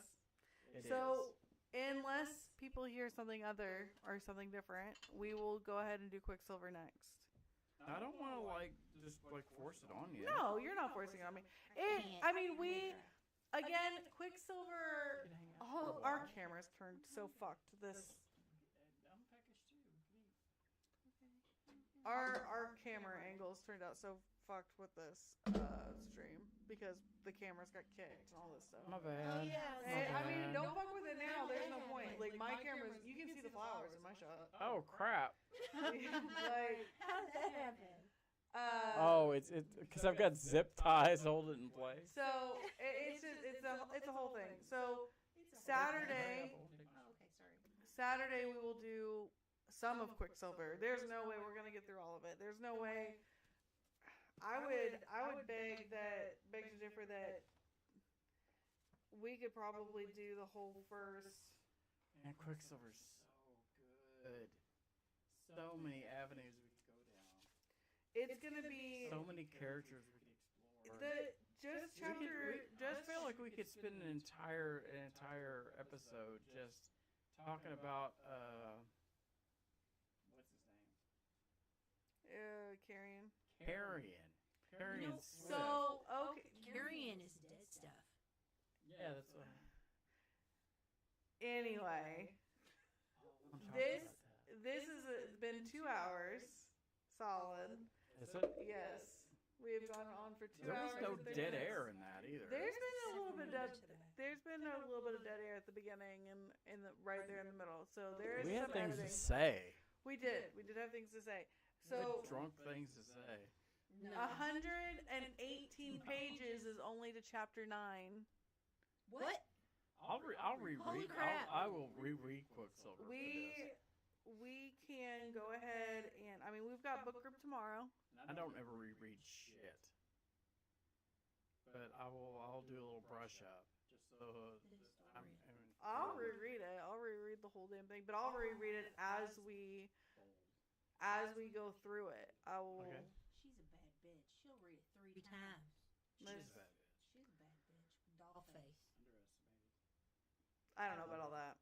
[SPEAKER 3] It
[SPEAKER 1] So, unless people hear something other or something different, we will go ahead and do Quicksilver next.
[SPEAKER 3] I don't want to just force it on you.
[SPEAKER 1] No, you're not forcing it on me. Again, Quicksilver. Oh, our cameras turned so fucked. Our camera angles turned out so fucked with this stream because the cameras got kicked and all this stuff.
[SPEAKER 3] My bad.
[SPEAKER 1] Don't fuck with it now. There's no point. Like my cameras, you can see the flowers in my shot.
[SPEAKER 3] Oh crap.
[SPEAKER 1] Like,
[SPEAKER 2] How did that happen?
[SPEAKER 3] It's because I've got zip ties holding it in place.
[SPEAKER 1] So it's a whole thing. So Saturday we will do some of Quicksilver. There's no way we're gonna get through all of it. There's no way. I would beg to differ that we could probably do the whole first.
[SPEAKER 3] Man, Quicksilver's so good. So many avenues we could go down.
[SPEAKER 1] It's gonna be
[SPEAKER 3] So many characters we could explore. I feel like we could spend an entire episode just talking about what's his name?
[SPEAKER 1] Carrion.
[SPEAKER 3] Carrion Swift.
[SPEAKER 1] So okay.
[SPEAKER 2] Carrion is dead stuff.
[SPEAKER 3] Yeah, that's what.
[SPEAKER 1] Anyway,
[SPEAKER 3] I'm talking about that.
[SPEAKER 1] this has been 2 hours solid.
[SPEAKER 3] Is it?
[SPEAKER 1] Yes, we have gone on for 2
[SPEAKER 3] There
[SPEAKER 1] hours.
[SPEAKER 3] was no
[SPEAKER 1] and 30
[SPEAKER 3] dead
[SPEAKER 1] minutes.
[SPEAKER 3] air in that either.
[SPEAKER 1] There's been a little bit of
[SPEAKER 2] To that.
[SPEAKER 1] There's been a little bit of dead air at the beginning and in the right there in the middle. So there is
[SPEAKER 3] We had
[SPEAKER 1] some
[SPEAKER 3] things
[SPEAKER 1] editing.
[SPEAKER 3] to say.
[SPEAKER 1] We did have things to say.
[SPEAKER 3] We had
[SPEAKER 1] So
[SPEAKER 3] drunk things to say.
[SPEAKER 2] No.
[SPEAKER 1] 118 pages is only to chapter 9.
[SPEAKER 2] What?
[SPEAKER 3] I'll reread.
[SPEAKER 2] Holy crap.
[SPEAKER 3] I will reread Quicksilver. for this.
[SPEAKER 1] We can go ahead and we've got book group tomorrow.
[SPEAKER 3] I don't ever reread shit, but I'll do a little brush up just so.
[SPEAKER 1] I'll reread it. I'll reread the whole damn thing, but I'll reread it as we go through it. I will.
[SPEAKER 3] Okay.
[SPEAKER 2] She's a bad bitch. She'll read it 3 times.
[SPEAKER 3] She's a bad bitch.
[SPEAKER 2] She's a bad bitch. Doll face.
[SPEAKER 4] Underestimated.
[SPEAKER 1] I don't know about all that.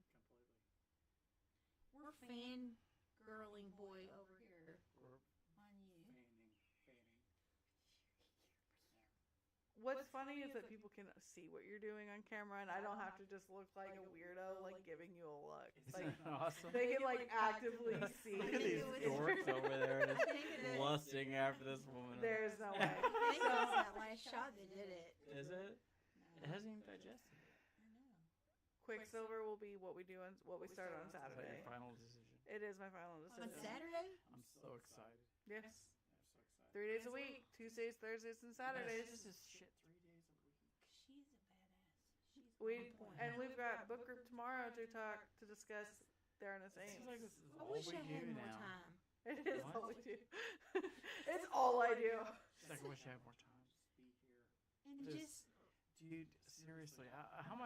[SPEAKER 4] Completely.
[SPEAKER 2] We're fangirling boy over here
[SPEAKER 3] We're
[SPEAKER 2] on you.
[SPEAKER 4] Fanning.
[SPEAKER 1] What's funny is that people can see what you're doing on camera, and I don't have to just look like a weirdo, like giving you a look.
[SPEAKER 3] Isn't that awesome?
[SPEAKER 1] They can actively see.
[SPEAKER 3] Look at these dorks over there just lusting after this woman.
[SPEAKER 1] There's no way.
[SPEAKER 2] I think it was that last shot that did it.
[SPEAKER 3] Is it? It hasn't even digested yet.
[SPEAKER 2] I know.
[SPEAKER 1] Quicksilver will be what we do and what we start on
[SPEAKER 3] Is that
[SPEAKER 1] Saturday.
[SPEAKER 3] your final decision?
[SPEAKER 1] It is my final
[SPEAKER 2] On
[SPEAKER 1] decision.
[SPEAKER 2] Saturday?
[SPEAKER 3] I'm so excited.
[SPEAKER 1] Yes.
[SPEAKER 4] I'm so excited.
[SPEAKER 1] 3 days a week, Tuesdays, Thursdays, and Saturdays.
[SPEAKER 3] This is shit 3 days a week.
[SPEAKER 2] She's a badass. She's
[SPEAKER 1] We
[SPEAKER 2] on point.
[SPEAKER 1] and we've got book group tomorrow to discuss Darren and
[SPEAKER 3] It seems
[SPEAKER 1] Saints.
[SPEAKER 3] like this is
[SPEAKER 2] I
[SPEAKER 3] all
[SPEAKER 2] wish
[SPEAKER 3] we
[SPEAKER 2] I
[SPEAKER 3] do
[SPEAKER 2] had more
[SPEAKER 3] now.
[SPEAKER 2] time.
[SPEAKER 1] It is
[SPEAKER 3] What?
[SPEAKER 1] all we do. It's all I do.
[SPEAKER 3] She's like, I wish I had more time.
[SPEAKER 4] Just be here.
[SPEAKER 2] And
[SPEAKER 3] Just-
[SPEAKER 2] just
[SPEAKER 3] Dude, seriously, how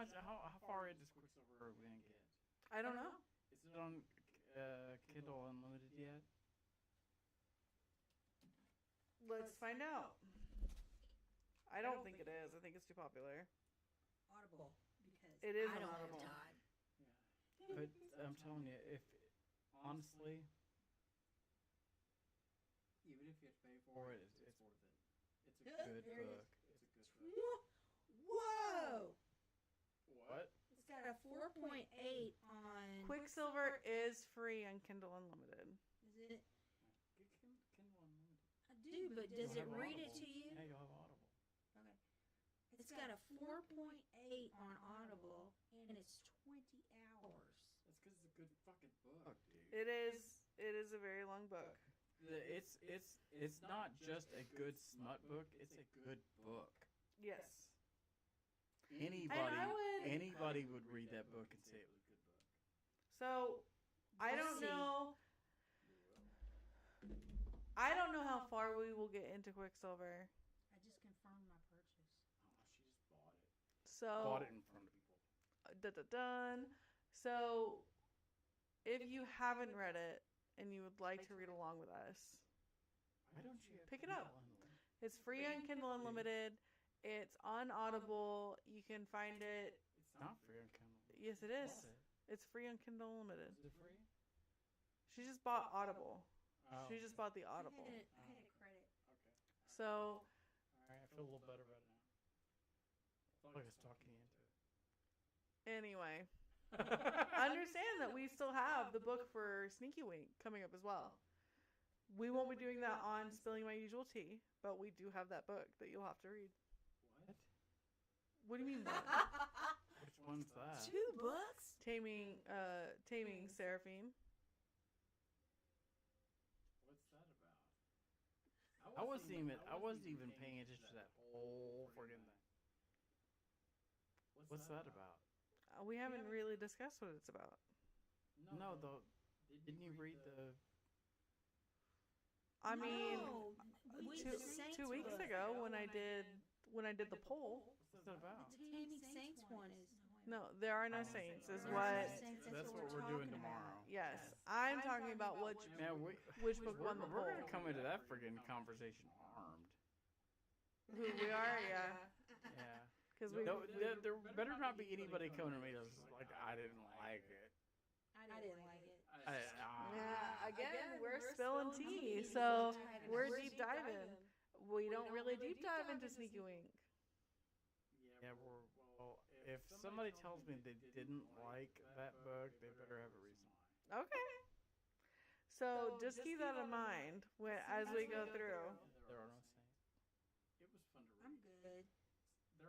[SPEAKER 3] far into Quicksilver are we gonna get?
[SPEAKER 1] I don't know.
[SPEAKER 3] Is it on Kindle Unlimited yet?
[SPEAKER 1] Let's find out. I don't think it is. I think it's too popular.
[SPEAKER 2] Audible because
[SPEAKER 1] It is
[SPEAKER 2] I
[SPEAKER 1] on
[SPEAKER 2] don't have
[SPEAKER 1] Audible.
[SPEAKER 2] time.
[SPEAKER 4] Yeah.
[SPEAKER 3] But I'm telling you, if honestly,
[SPEAKER 4] Even if you have to pay
[SPEAKER 3] for
[SPEAKER 4] for
[SPEAKER 3] it,
[SPEAKER 4] it,
[SPEAKER 3] it's
[SPEAKER 4] worth it.
[SPEAKER 3] it's a good
[SPEAKER 2] There it
[SPEAKER 3] book.
[SPEAKER 4] It's a good book.
[SPEAKER 2] Whoa!
[SPEAKER 3] What?
[SPEAKER 2] It's got a 4.8 on.
[SPEAKER 1] Quicksilver is free on Kindle Unlimited.
[SPEAKER 2] Is it?
[SPEAKER 3] Get Kindle Unlimited.
[SPEAKER 2] I do, but does it read it to you?
[SPEAKER 3] Yeah, you'll have Audible.
[SPEAKER 2] Okay. It's got a 4.8 on Audible, and it's 20 hours.
[SPEAKER 4] That's because it's a good fucking book.
[SPEAKER 3] Fuck, dude.
[SPEAKER 1] It is a very long book.
[SPEAKER 3] it's not just a good smut book. It's a good book.
[SPEAKER 1] Yes.
[SPEAKER 3] Anybody would read that book and say it was a good book.
[SPEAKER 1] So, I don't know. I don't know how far we will get into Quicksilver.
[SPEAKER 2] I just confirmed my purchase.
[SPEAKER 4] She just bought it.
[SPEAKER 1] So
[SPEAKER 3] Bought it in front of people.
[SPEAKER 1] Dun. So, if you haven't read it and you would like to read along with us,
[SPEAKER 3] Why don't you
[SPEAKER 1] pick it up. It's free on Kindle Unlimited. It's on Audible. You can find it.
[SPEAKER 3] It's not free on Kindle.
[SPEAKER 1] Yes, it is. It's free on Kindle Unlimited.
[SPEAKER 3] Is it free?
[SPEAKER 1] She just bought Audible.
[SPEAKER 3] Oh.
[SPEAKER 1] She just bought the Audible.
[SPEAKER 2] I had a credit.
[SPEAKER 3] Okay.
[SPEAKER 1] So,
[SPEAKER 3] All right, I feel a little better right now. I feel like I was talking you into it.
[SPEAKER 1] anyway, understand that we still have the book for Sneaky Wink coming up as well. We won't be doing that on Spilling My Usual Tea, but we do have that book that you'll have to read.
[SPEAKER 3] What?
[SPEAKER 1] What do you mean? What?
[SPEAKER 3] Which one's that?
[SPEAKER 2] 2 books?
[SPEAKER 1] Taming Seraphine.
[SPEAKER 4] What's that about?
[SPEAKER 3] I wasn't even paying attention to that whole friggin' thing. What's that about?
[SPEAKER 1] We haven't really discussed what it's about.
[SPEAKER 3] No, didn't you read the?
[SPEAKER 1] I mean,
[SPEAKER 2] No, we-
[SPEAKER 1] two,
[SPEAKER 2] the Saints
[SPEAKER 1] 2 weeks
[SPEAKER 2] book.
[SPEAKER 1] ago when I did the poll.
[SPEAKER 3] What's that about?
[SPEAKER 2] The Taming Saints one is.
[SPEAKER 1] No, there are no saints. Is
[SPEAKER 2] There are
[SPEAKER 1] what?
[SPEAKER 2] no saints,
[SPEAKER 3] That's what we're doing tomorrow.
[SPEAKER 1] Yes, I'm talking about
[SPEAKER 3] Man,
[SPEAKER 1] which book won the
[SPEAKER 3] we're
[SPEAKER 1] poll.
[SPEAKER 3] gonna come into that friggin' conversation armed.
[SPEAKER 1] Who we are, yeah.
[SPEAKER 3] Yeah.
[SPEAKER 1] Because we.
[SPEAKER 3] No, there better not be anybody coming to me that's like, I didn't like it.
[SPEAKER 2] I didn't like it.
[SPEAKER 1] Yeah, again, we're spilling tea, so we're deep diving. We don't really deep dive into Sneaky Wink.
[SPEAKER 3] Yeah, well, if somebody tells me they didn't like that book, they better have a reason why.
[SPEAKER 1] Okay. So just keep that in mind as we go through.
[SPEAKER 3] There are no saints.
[SPEAKER 4] It was fun to
[SPEAKER 2] I'm
[SPEAKER 4] read.
[SPEAKER 2] good.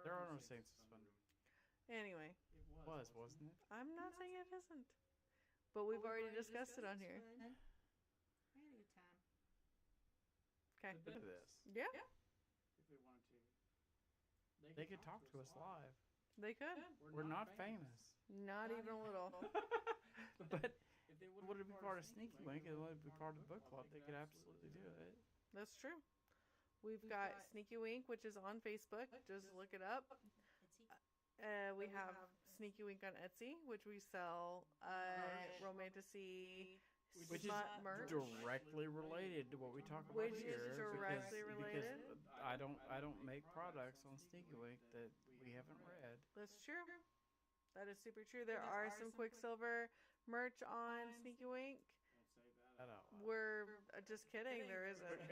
[SPEAKER 3] There are no saints. It's fun to read.
[SPEAKER 1] Anyway,
[SPEAKER 3] It was, wasn't it?
[SPEAKER 1] I'm not saying it isn't, but we've already discussed it on here.
[SPEAKER 2] Fun. I had a good time.
[SPEAKER 1] Okay.
[SPEAKER 3] Look at this.
[SPEAKER 1] Yeah,
[SPEAKER 4] If they wanted to.
[SPEAKER 3] They could talk to us live.
[SPEAKER 1] they could.
[SPEAKER 3] We're not famous.
[SPEAKER 1] Not even a little.
[SPEAKER 3] But if they wanted to be part of Sneaky Wink and wanted to be part of the book club, they could absolutely do it.
[SPEAKER 1] That's true. We've got Sneaky Wink, which is on Facebook. Just look it up. We have Sneaky Wink on Etsy, which we sell romantasy
[SPEAKER 3] Which is
[SPEAKER 1] smut merch.
[SPEAKER 3] directly related to what we talk about
[SPEAKER 1] Which is
[SPEAKER 3] here.
[SPEAKER 1] directly related.
[SPEAKER 3] Because I don't make products on Sneaky Wink that we haven't read.
[SPEAKER 1] That's true. That is super true. There are some Quicksilver merch on Sneaky Wink.
[SPEAKER 4] Don't say that.
[SPEAKER 3] That out loud.
[SPEAKER 1] We're just kidding. There isn't.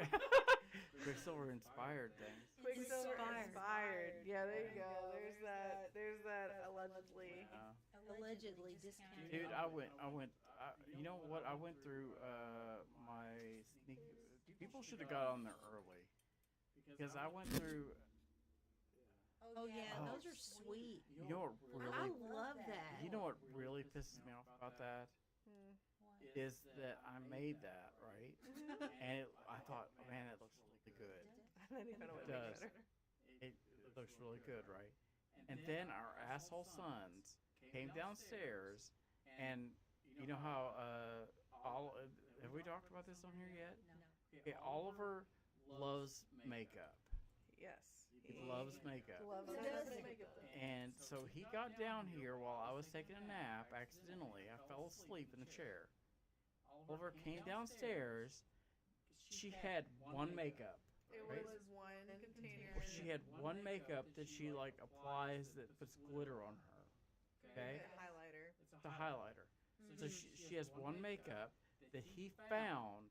[SPEAKER 3] Quicksilver inspired things.
[SPEAKER 1] Quicksilver
[SPEAKER 2] Inspired.
[SPEAKER 1] inspired. Yeah, there you go. There's that. There's that allegedly.
[SPEAKER 2] Allegedly discounted.
[SPEAKER 3] Dude, you know what? I went through my Sneaky. People should have got on there early because I went through.
[SPEAKER 2] Oh yeah,
[SPEAKER 3] Oh.
[SPEAKER 2] those are sweet.
[SPEAKER 3] You know what
[SPEAKER 2] I
[SPEAKER 3] really?
[SPEAKER 2] love that.
[SPEAKER 3] You know what really pisses me off about that
[SPEAKER 1] Hmm.
[SPEAKER 3] is that I made that right, and I thought, man, it looks really good.
[SPEAKER 1] And then you found a way
[SPEAKER 3] It
[SPEAKER 1] to make
[SPEAKER 3] does.
[SPEAKER 1] it better.
[SPEAKER 3] It looks really good, right? And then our asshole sons came downstairs, and you know how have we talked about this on here yet?
[SPEAKER 2] No.
[SPEAKER 3] Okay, Oliver loves makeup.
[SPEAKER 1] Yes.
[SPEAKER 3] He loves makeup.
[SPEAKER 1] Loves
[SPEAKER 2] Who
[SPEAKER 1] it.
[SPEAKER 2] doesn't?
[SPEAKER 3] And so he got down here while I was taking a nap accidentally. I fell asleep in the chair. Oliver came downstairs. She had one makeup.
[SPEAKER 1] It
[SPEAKER 3] Right.
[SPEAKER 1] was one container.
[SPEAKER 3] She had one makeup that she like applies that puts glitter on her. Okay?
[SPEAKER 1] A highlighter.
[SPEAKER 3] It's a highlighter. So she has one makeup that he found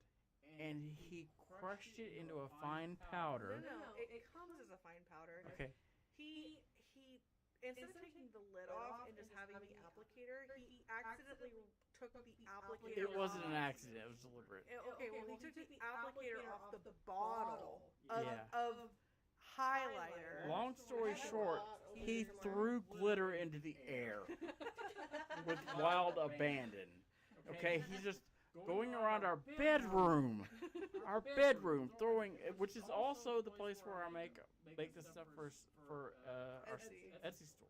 [SPEAKER 3] and he crushed it into a fine powder.
[SPEAKER 1] No, it comes as a fine powder.
[SPEAKER 3] Okay.
[SPEAKER 1] He instead of taking the lid off and just having the applicator, he accidentally took the applicator.
[SPEAKER 3] It wasn't an
[SPEAKER 1] off.
[SPEAKER 3] accident, it was deliberate.
[SPEAKER 1] Okay, well, he took the applicator off the bottle of,
[SPEAKER 3] Yeah.
[SPEAKER 1] of highlighter.
[SPEAKER 3] Long story short, he threw glitter into the air with wild abandon. Okay, he's just going around our bedroom, throwing, which is also the place where I make the stuff for our Etsy store.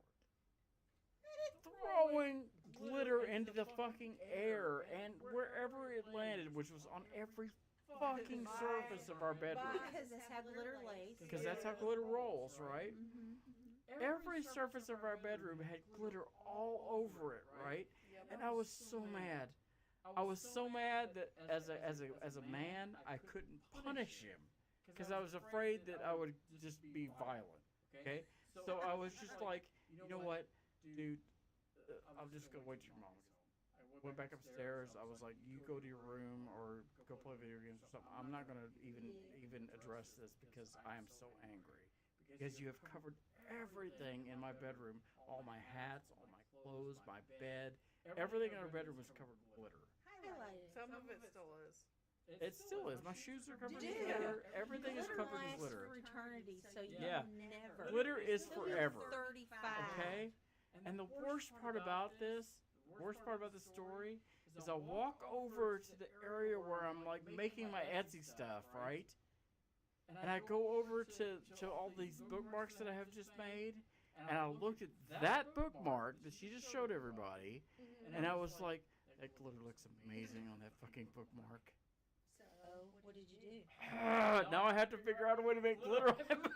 [SPEAKER 3] Throwing glitter into the fucking air and wherever it landed, which was on every fucking surface of our bedroom.
[SPEAKER 2] Because that's how glitter lays.
[SPEAKER 3] Because that's how glitter rolls, right? Every surface of our bedroom had glitter all over it, right? And I was so mad. I was so mad that as a man, I couldn't punish him because I was afraid that I would just be violent. Okay, so I was just like, you know what, dude, I'll just go wait till your mom. I went back upstairs. I was like, you go to your room or go play video games or something. I'm not gonna even address this because I am so angry because you have covered everything in my bedroom, all my hats, all my clothes, my bed, everything in our bedroom was covered with glitter.
[SPEAKER 2] Highlighted.
[SPEAKER 1] Some of it still is.
[SPEAKER 3] It still is. My shoes are covered with
[SPEAKER 2] Dude,
[SPEAKER 3] glitter. Everything is covered with
[SPEAKER 2] lasts
[SPEAKER 3] glitter.
[SPEAKER 2] for eternity, so you
[SPEAKER 3] Yeah.
[SPEAKER 2] never.
[SPEAKER 3] Glitter is forever.
[SPEAKER 2] 35.
[SPEAKER 3] Okay? And the worst part about this, story, is I walk over to the area where I'm like making my Etsy stuff, right? And I go over to all these bookmarks that I have just made, and I looked at that bookmark that she just showed everybody, and I was like, that glitter looks amazing on that fucking bookmark.
[SPEAKER 2] So, what did you do?
[SPEAKER 3] Now I have to figure out a way to make glitter on that bookmark.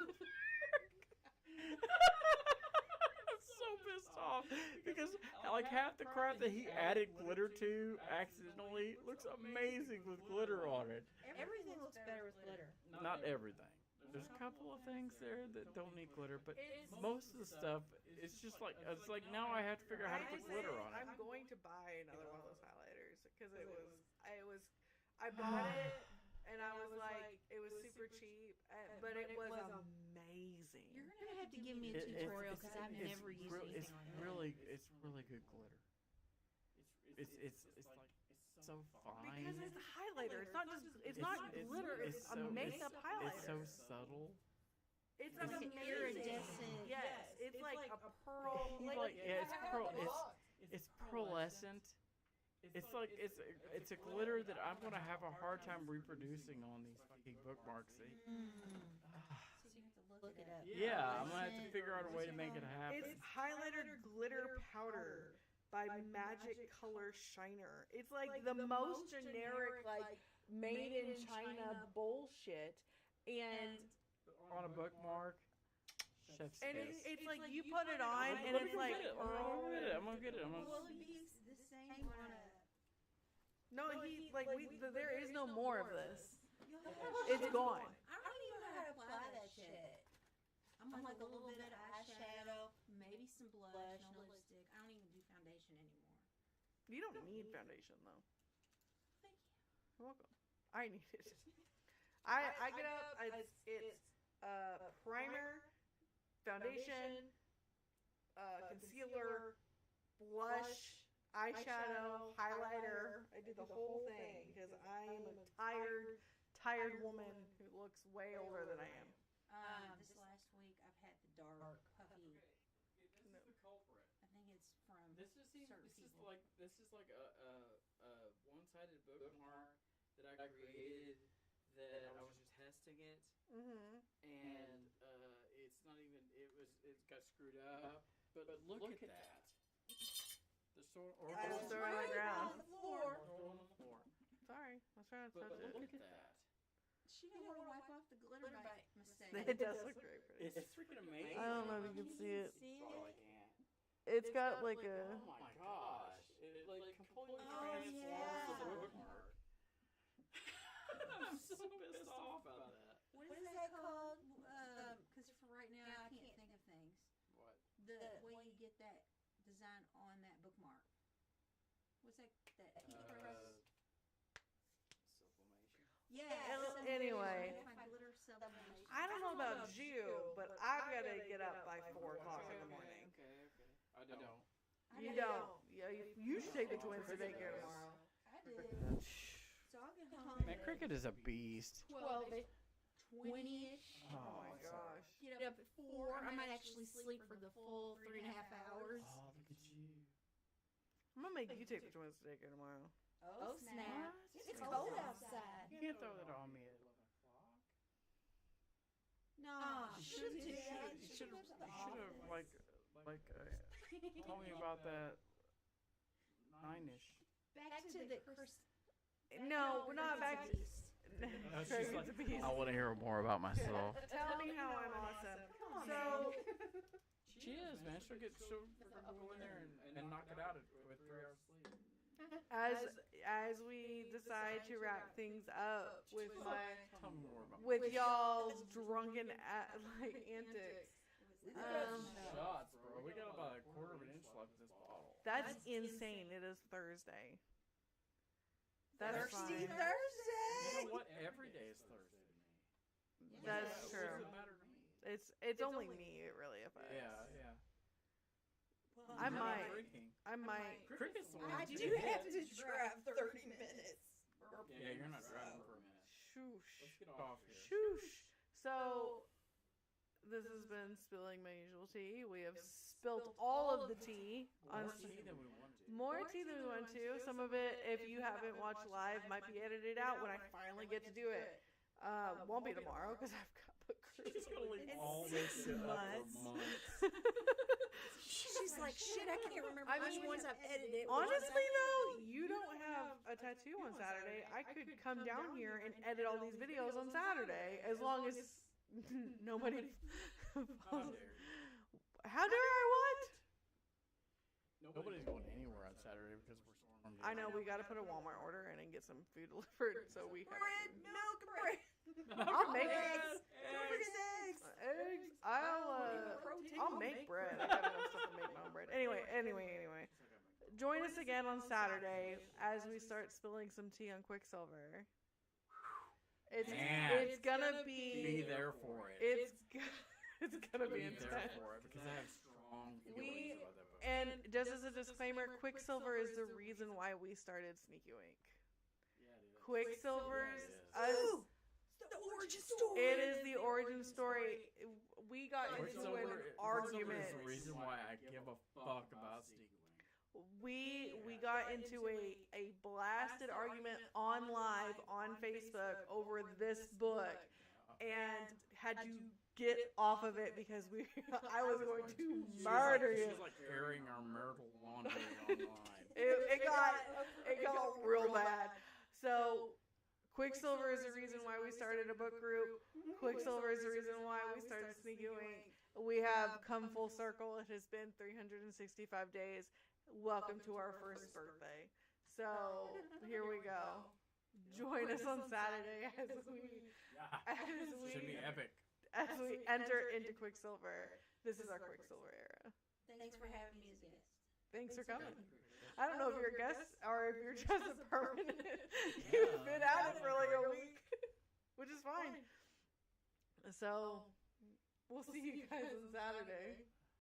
[SPEAKER 3] I'm so pissed off because like half the crap that he added glitter to accidentally looks amazing with glitter on it.
[SPEAKER 2] Everything looks better with glitter.
[SPEAKER 3] Not everything. There's a couple of things there that don't need glitter, but most of the stuff, it's just like now I have to figure out how to put glitter on it.
[SPEAKER 1] I'm going to buy another one of those highlighters because I bought it and I was like, it was super cheap, but it was amazing.
[SPEAKER 2] You're gonna have to give me a tutorial because I've never used anything
[SPEAKER 3] It's
[SPEAKER 2] on that.
[SPEAKER 3] it's really good glitter. It's like so fine.
[SPEAKER 1] Because it's a highlighter. It's not glitter. It's a makeup highlighter.
[SPEAKER 3] It's so subtle.
[SPEAKER 1] It's
[SPEAKER 2] It's
[SPEAKER 1] amazing.
[SPEAKER 2] iridescent.
[SPEAKER 1] Yes, it's like a pearl.
[SPEAKER 3] It's pearlescent. It's like it's a glitter that I'm gonna have a hard time reproducing on these fucking bookmarks.
[SPEAKER 2] So you have to look it up.
[SPEAKER 3] Yeah, I'm gonna have to figure out a way to make it happen.
[SPEAKER 1] It's highlighter glitter powder by Magic Color Shiner. It's like the most generic, like made in China bullshit, and
[SPEAKER 3] On a bookmark. Chef's
[SPEAKER 1] and
[SPEAKER 3] kiss.
[SPEAKER 1] it's like you put it on and it's like
[SPEAKER 3] I'm gonna get it.
[SPEAKER 2] Will it be the same on a...
[SPEAKER 1] no, there is no more of this. It's gone.
[SPEAKER 2] I don't even know how to apply that shit. I'm like a little bit of eyeshadow, maybe some blush, no lipstick. I don't even do foundation anymore.
[SPEAKER 1] You don't need foundation though.
[SPEAKER 2] Thank you.
[SPEAKER 1] You're welcome. I need it. I get up. It's primer, foundation, concealer, blush, eyeshadow, highlighter. I do the whole thing because I am a tired woman who looks way older than I am.
[SPEAKER 2] This last week I've had the dark puffy.
[SPEAKER 4] This is the culprit.
[SPEAKER 2] I think it's from
[SPEAKER 4] This is
[SPEAKER 2] people.
[SPEAKER 4] like a one-sided bookmark that I created that I was just testing it,
[SPEAKER 1] Mm-hmm.
[SPEAKER 4] and it's not even it got screwed up. But look at that. The sort or
[SPEAKER 1] I just throw it on the ground.
[SPEAKER 4] Throw it on the floor.
[SPEAKER 1] Sorry, I was trying to
[SPEAKER 4] But
[SPEAKER 1] touch it.
[SPEAKER 4] look at that.
[SPEAKER 2] She didn't want to wipe off the glitter by mistake.
[SPEAKER 1] It does look very pretty.
[SPEAKER 4] It's freaking amazing.
[SPEAKER 1] I don't know if you can see it.
[SPEAKER 2] See
[SPEAKER 4] Oh, I
[SPEAKER 2] it?
[SPEAKER 4] can't.
[SPEAKER 1] It's got like a.
[SPEAKER 4] Oh my gosh! It like completely
[SPEAKER 2] Oh,
[SPEAKER 4] transforms
[SPEAKER 2] yeah.
[SPEAKER 4] the bookmark. I'm so pissed off about that.
[SPEAKER 2] What is that called? Because for right now I can't think of things.
[SPEAKER 4] What?
[SPEAKER 2] The way you get that design on that bookmark. What's that? That heat press?
[SPEAKER 4] Sublimation.
[SPEAKER 2] Yeah.
[SPEAKER 1] Anyway.
[SPEAKER 2] Glitter sublimation.
[SPEAKER 1] I don't know about you, but I've got to get up by 4 o'clock in the morning.
[SPEAKER 4] Okay. I don't.
[SPEAKER 1] You don't. Yeah, you should take the twins to daycare tomorrow.
[SPEAKER 2] I did. So I'll get home.
[SPEAKER 3] Man, Cricket is a beast.
[SPEAKER 2] 20-ish.
[SPEAKER 3] Oh
[SPEAKER 1] my gosh.
[SPEAKER 2] Get up at 4. I might actually sleep for the full 3.5 hours.
[SPEAKER 3] Oh, look at you.
[SPEAKER 1] I'm gonna make you take the twins to daycare tomorrow.
[SPEAKER 2] Oh, snap.
[SPEAKER 3] What?
[SPEAKER 2] It's cold outside.
[SPEAKER 3] You can't throw that on me at 11 o'clock.
[SPEAKER 2] No,
[SPEAKER 3] You
[SPEAKER 2] she shouldn't do that.
[SPEAKER 3] You
[SPEAKER 2] She
[SPEAKER 3] should
[SPEAKER 2] lives
[SPEAKER 3] have,
[SPEAKER 2] at the office.
[SPEAKER 3] told me about that 9-ish.
[SPEAKER 2] Back to the
[SPEAKER 1] No, we're not back to.
[SPEAKER 3] She's like, I want to hear more about myself.
[SPEAKER 1] Tell me how I'm awesome.
[SPEAKER 2] Come on,
[SPEAKER 1] So,
[SPEAKER 3] She is, man. She'll go in there and knock it out with 3 hours sleep.
[SPEAKER 1] as we decide to wrap things up with
[SPEAKER 3] Tell me more about
[SPEAKER 1] with y'all's drunken antics.
[SPEAKER 3] shots, bro. We got about a quarter of an inch left in this bottle.
[SPEAKER 1] That's insane. It is Thursday. That's
[SPEAKER 2] Thirsty
[SPEAKER 1] fine.
[SPEAKER 2] Thursday.
[SPEAKER 3] You know what? Every day is Thursday to me.
[SPEAKER 1] That's
[SPEAKER 3] What
[SPEAKER 1] true.
[SPEAKER 3] does it matter to me?
[SPEAKER 1] It's only me it really affects.
[SPEAKER 3] Yeah.
[SPEAKER 2] Well,
[SPEAKER 1] I
[SPEAKER 3] You're not
[SPEAKER 1] might.
[SPEAKER 3] drinking.
[SPEAKER 1] I might.
[SPEAKER 3] Cricket's the one.
[SPEAKER 2] I
[SPEAKER 3] that
[SPEAKER 2] do
[SPEAKER 3] did it.
[SPEAKER 2] have to drive 30 minutes.
[SPEAKER 3] Yeah, you're not driving for a minute.
[SPEAKER 1] Shoosh.
[SPEAKER 3] Let's get off here.
[SPEAKER 1] Shoosh. So, this has been Spilling My Usual Tea. We have spilt all of the tea. on
[SPEAKER 3] More tea than we want to.
[SPEAKER 1] More tea than we want to. Some of it, if you haven't watched live, might be edited out when I finally get to do it. Won't be tomorrow because I've got book
[SPEAKER 3] She's
[SPEAKER 1] group.
[SPEAKER 3] gonna leave
[SPEAKER 2] It's
[SPEAKER 3] all this
[SPEAKER 2] 6
[SPEAKER 3] shit up
[SPEAKER 2] months.
[SPEAKER 3] for months.
[SPEAKER 2] She's like, shit, I can't remember
[SPEAKER 1] I
[SPEAKER 2] which
[SPEAKER 1] mean,
[SPEAKER 2] ones I've edited.
[SPEAKER 1] Honestly, though, you don't have a tattoo on Saturday. I could come down here and edit all these videos on Saturday as long as nobody.
[SPEAKER 3] How dare you.
[SPEAKER 1] How dare I what?
[SPEAKER 3] Nobody's going anywhere on Saturday because we're stormed.
[SPEAKER 1] I know we got to put a Walmart order in and get some food delivered, so we have
[SPEAKER 2] bread, milk, and bread.
[SPEAKER 1] I'll make
[SPEAKER 2] Eggs. Don't forget the eggs.
[SPEAKER 1] eggs. I'll make bread. I got enough stuff to make my own bread. Anyway. Join us again on Saturday as we start spilling some tea on Quicksilver. It's gonna
[SPEAKER 3] Be there for it.
[SPEAKER 1] it's gonna be
[SPEAKER 3] Be there
[SPEAKER 1] intense.
[SPEAKER 3] for it because I have strong feelings about that book.
[SPEAKER 1] And just as a disclaimer, Quicksilver is the reason why we started Sneaky Wink.
[SPEAKER 3] Yeah, it is.
[SPEAKER 1] Quicksilver's
[SPEAKER 3] Yeah, it is.
[SPEAKER 1] us.
[SPEAKER 2] The origin story.
[SPEAKER 1] It is the origin story. We got into
[SPEAKER 3] Quicksilver
[SPEAKER 1] an
[SPEAKER 3] is
[SPEAKER 1] argument.
[SPEAKER 3] the reason why I give a fuck about Sneaky Wink.
[SPEAKER 1] We got into a blasted argument on live on Facebook over this book and had to get off of it because I was going to murder you.
[SPEAKER 3] She's like airing our marital laundry online.
[SPEAKER 1] It got real bad. So Quicksilver is the reason why we started a book group. Quicksilver is the reason why we started Sneaky Wink. We have come full circle. It has been 365 days. Welcome to our first birthday. So here we go. Join us on Saturday as we
[SPEAKER 3] Should be epic.
[SPEAKER 1] enter into Quicksilver. This is our Quicksilver era.
[SPEAKER 2] Thanks for having me as a guest.
[SPEAKER 1] Thanks for coming. I don't know if you're a guest or if you're just a permanent. You've been at it for like a week, which is fine. So we'll see you guys on Saturday.